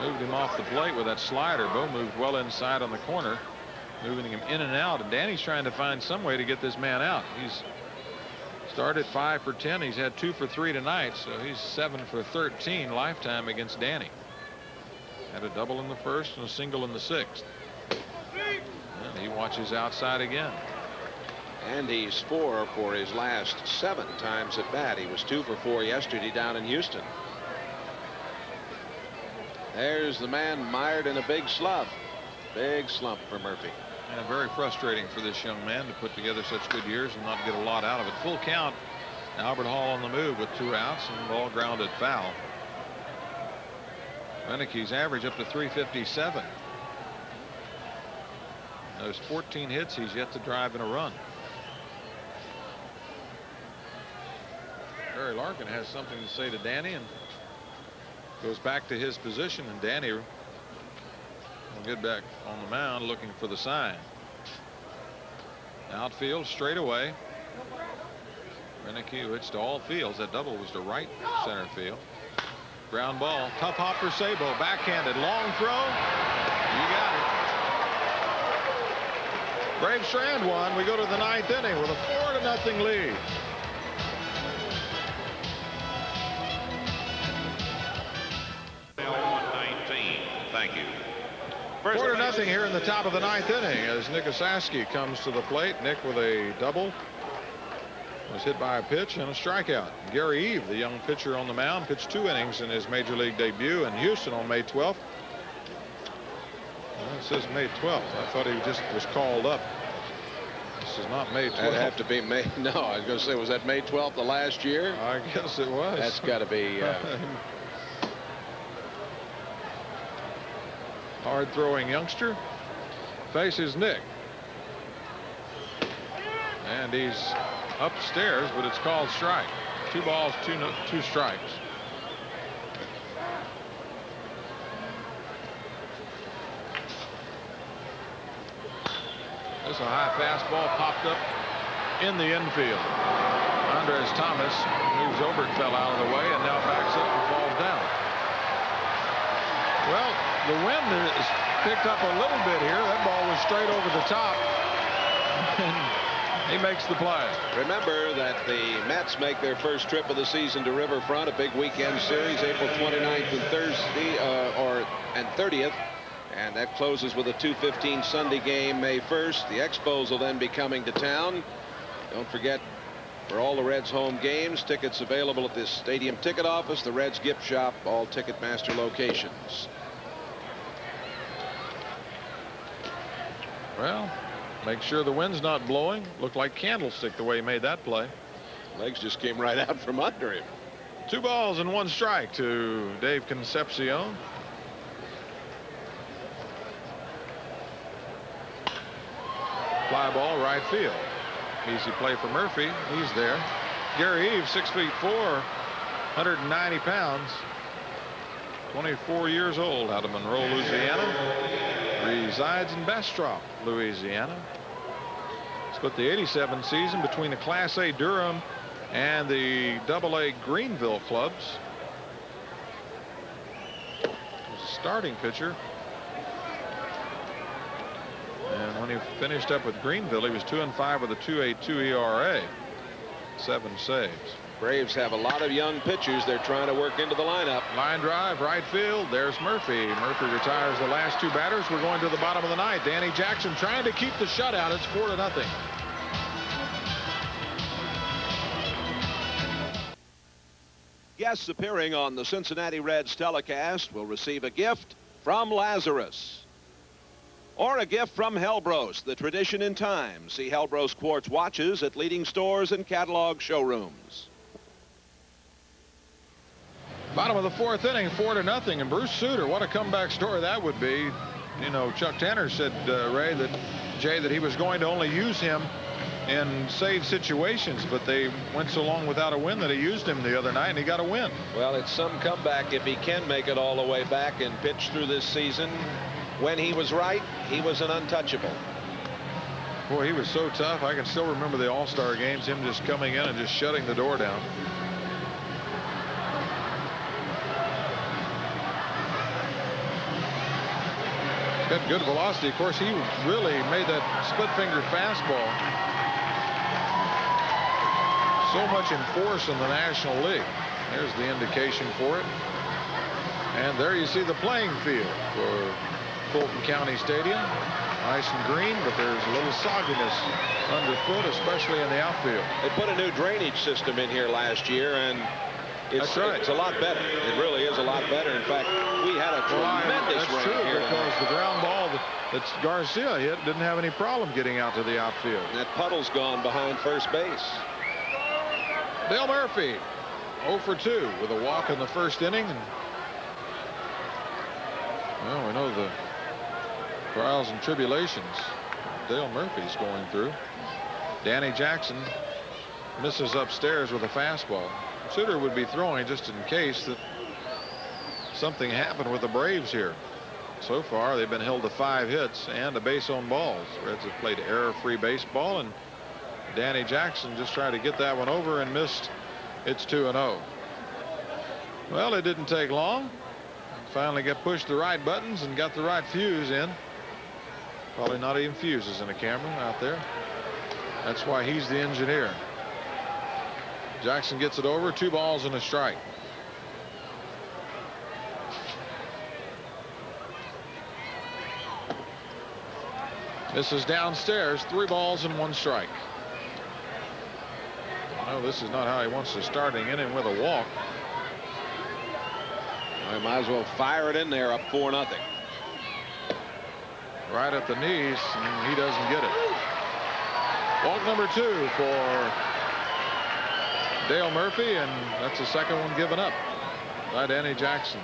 Moved him off the plate with that slider. Bo moved well inside on the corner, moving him in and out. And Danny's trying to find some way to get this man out. He's started 5 for 10. He's had 2 for 3 tonight, so he's 7 for 13 lifetime against Danny. Had a double in the first and a single in the 6th. And he watches outside again. And he's 4 for his last 7 times at bat. He was 2 for 4 yesterday down in Houston. There's the man mired in a big slump. Big slump for Murphy. And very frustrating for this young man to put together such good years and not get a lot out of it. Full count. Albert Hall on the move with 2 outs and ball grounded foul. Reneke's average up to 357. Those 14 hits, he's yet to drive in a run. Barry Larkin has something to say to Danny and goes back to his position, and Danny will get back on the mound looking for the sign. Outfield straight away. Reneke, who hits to all fields. That double was to right center field. Ground ball. Tough hop for Sabo. Backhanded. Long throw. You got it. Brave Strand won. We go to the 9th inning with a 4-0 lead. Thank you. 4-0 here in the top of the 9th inning as Nick Osaski comes to the plate. Nick with a double. Was hit by a pitch and a strikeout. Gary Eve, the young pitcher on the mound, pitched 2 innings in his major league debut in Houston on May 12th. Well, it says May 12th. I thought he just was called up. This is not May 12th. That'd have to be May. No, I was going to say, was that May 12th of last year? I guess it was. That's got to be. Hard throwing youngster faces Nick. And he's upstairs, but it's called strike. 2 balls, 2 strikes. This is a high fastball popped up in the infield. Andres Thomas moves over, it fell out of the way, and now backs up and falls down. Well, the wind is picked up a little bit here. That ball was straight over the top. He makes the play. Remember that the Mets make their first trip of the season to Riverfront, a big weekend series, April 29th and Thursday and 30th. And that closes with a 2:15 Sunday game May 1st. The Expos will then be coming to town. Don't forget, for all the Reds home games, tickets available at this stadium ticket office, the Reds gift shop, all Ticketmaster locations. Well, make sure the wind's not blowing. Looked like Candlestick the way he made that play. Legs just came right out from under him. 2 balls and 1 strike to Dave Concepcion. Fly ball right field. Easy play for Murphy. He's there. Gary Eve, 6'4", 190 pounds. 24 years old, out of Monroe, Louisiana. Resides in Bastrop, Louisiana. Split the '87 season between the Class A Durham and the AA Greenville clubs. Was a starting pitcher. And when he finished up with Greenville, he was 2-5 with a 2.82 ERA. 7 saves. Braves have a lot of young pitchers they're trying to work into the lineup. Line drive, right field. There's Murphy. Murphy retires the last 2 batters. We're going to the bottom of the 9th. Danny Jackson trying to keep the shutout. It's 4-0. Guests appearing on the Cincinnati Reds telecast will receive a gift from Lazarus. Or a gift from Hellbros, the tradition in time. See Hellbros Quartz watches at leading stores and catalog showrooms. Bottom of the 4th inning, 4-0. And Bruce Sutter, what a comeback story that would be. You know, Chuck Tanner said, Jay, that he was going to only use him in save situations, but they went so long without a win that he used him the other night, and he got a win. Well, it's some comeback if he can make it all the way back and pitch through this season. When he was right, he was an untouchable. Boy, he was so tough. I can still remember the All-Star games, him just coming in and just shutting the door down. Got good velocity. Of course, he really made that split finger fastball so much in force in the National League. There's the indication for it. And there you see the playing field for Fulton County Stadium. Nice and green, but there's a little sogginess underfoot, especially in the outfield. They put a new drainage system in here last year, and it's a lot better. It really is a lot better. In fact, we had a tremendous that's rain true, here because tonight. the ground ball that Garcia hit didn't have any problem getting out to the outfield. That puddle's gone behind first base. Dale Murphy 0 for 2 with a walk in the first inning. And well, we know the trials and tribulations Dale Murphy's going through. Danny Jackson misses upstairs with a fastball. Sutter would be throwing just in case that something happened with the Braves here. So far, they've been held to 5 hits and a base on balls. Reds have played error-free baseball, and Danny Jackson just tried to get that one over and missed. It's 2-0. Well, it didn't take long. Finally pushed the right buttons and got the right fuse in. Probably not even fuses in a camera out there. That's why he's the engineer. Jackson gets it over. 2 balls and a strike. This is downstairs. 3 balls and 1 strike. No, this is not how he wants to start an inning with a walk. I might as well fire it in there up 4-0. Right at the knees, and he doesn't get it. Walk number 2 for Dale Murphy, and that's the second one given up by Danny Jackson.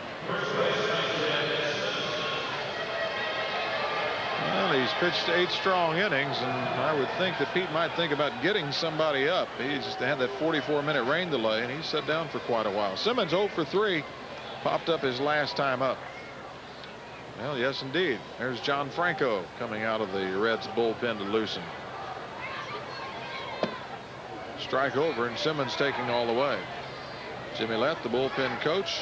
Well, he's pitched 8 strong innings, and I would think that Pete might think about getting somebody up. He just had that 44-minute rain delay, and he sat down for quite a while. Simmons 0 for 3, popped up his last time up. Well, yes, indeed. There's John Franco coming out of the Reds bullpen to loosen. Strike over, and Simmons taking all the way. Jimmy Lett, the bullpen coach.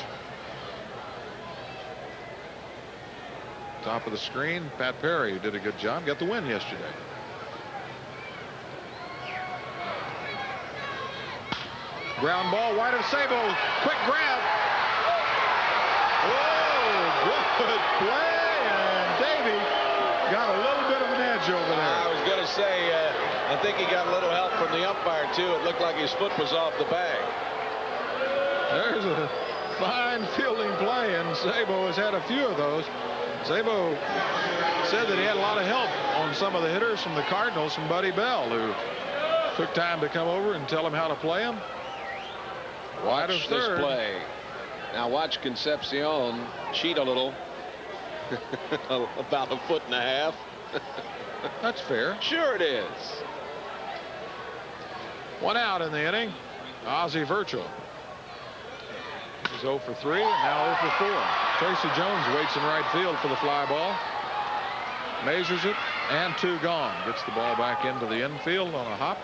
Top of the screen, Pat Perry, who did a good job, got the win yesterday. Ground ball wide of Sabo. Quick grab. Whoa, good play, and Davey got a little bit of an edge over there. I was going to say, I think he got a little help from the umpire, too. It looked like his foot was off the bag. There's a fine fielding play, and Sabo has had a few of those. Sabo said that he had a lot of help on some of the hitters from the Cardinals, from Buddy Bell, who took time to come over and tell him how to play him. Wide of This third. play. Now watch Concepcion cheat a little. About 1.5 feet. That's fair. Sure it is. 1 out in the inning. Ozzie Virtual. He's 0 for 3 and now 0 for 4. Tracy Jones waits in right field for the fly ball. Measures it, and 2 gone. Gets the ball back into the infield on a hop.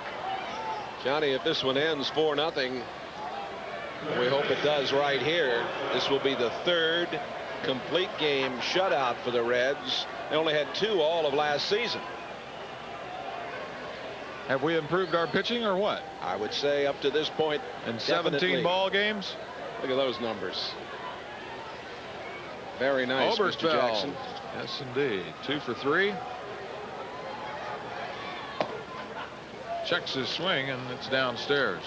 Johnny, if this one ends 4-0, we hope it does right here. This will be the 3rd complete game shutout for the Reds. They only had 2 all of last season. Have we improved our pitching or what? I would say up to this point. In 17 definitely. ball games? Look at those numbers. Very nice, Mr. Jackson. Yes, indeed. 2 for 3. Checks his swing, and it's downstairs.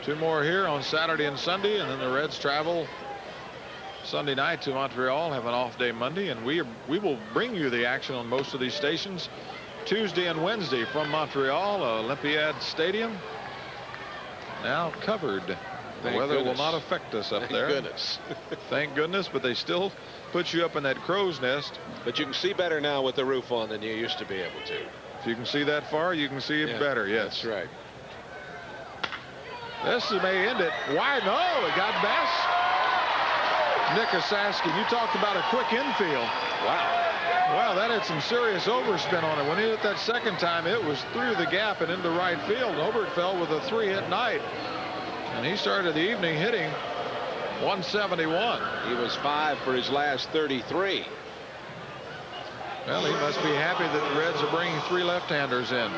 2 more here on Saturday and Sunday, and then the Reds travel Sunday night to Montreal, have an off day Monday, and we will bring you the action on most of these stations Tuesday and Wednesday from Montreal. Olympiad Stadium now covered. The weather will not affect us up there. Thank goodness. Thank goodness, but they still put you up in that crow's nest. But you can see better now with the roof on than you used to be able to. If you can see that far, you can see it better. Yes, that's right. This may end it. Why? No, it got best. Nick Osaskin, you talked about a quick infield. Wow. Well, that had some serious overspin on it. When he hit that second time, it was through the gap and into right field. Obertfeld with a 3-hit night. And he started the evening hitting 171. He was 5 for his last 33. Well, he must be happy that the Reds are bringing 3 left-handers in.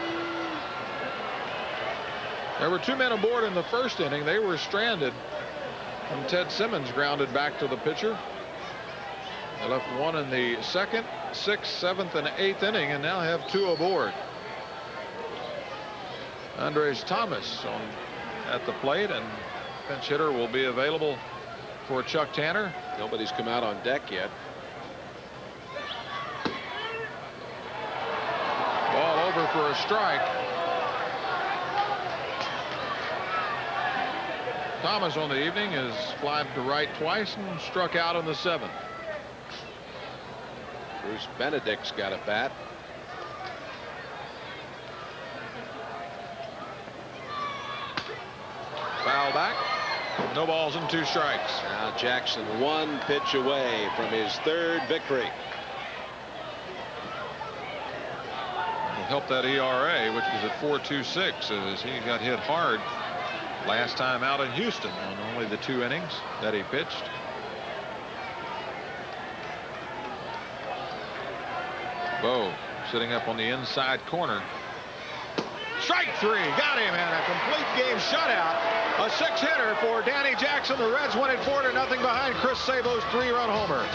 There were 2 men aboard in the first inning. They were stranded when Ted Simmons grounded back to the pitcher. They left 1 in the 2nd, 6th, 7th, and 8th inning, and now have 2 aboard. Andres Thomas at the plate, and pinch hitter will be available for Chuck Tanner. Nobody's come out on deck yet. Ball over for a strike. Thomas on the evening has flied to right twice and struck out in the 7th. Bruce Benedict's got a bat. Foul back. No balls and 2 strikes. Now Jackson 1 pitch away from his 3rd victory. Will help that ERA, which was at 4.26, as he got hit hard last time out in Houston on only the 2 innings that he pitched. Bo sitting up on the inside corner. Strike 3. Got him, and a complete game shutout. A 6-hitter for Danny Jackson. The Reds win it 4-0 behind Chris Sabo's 3-run homer.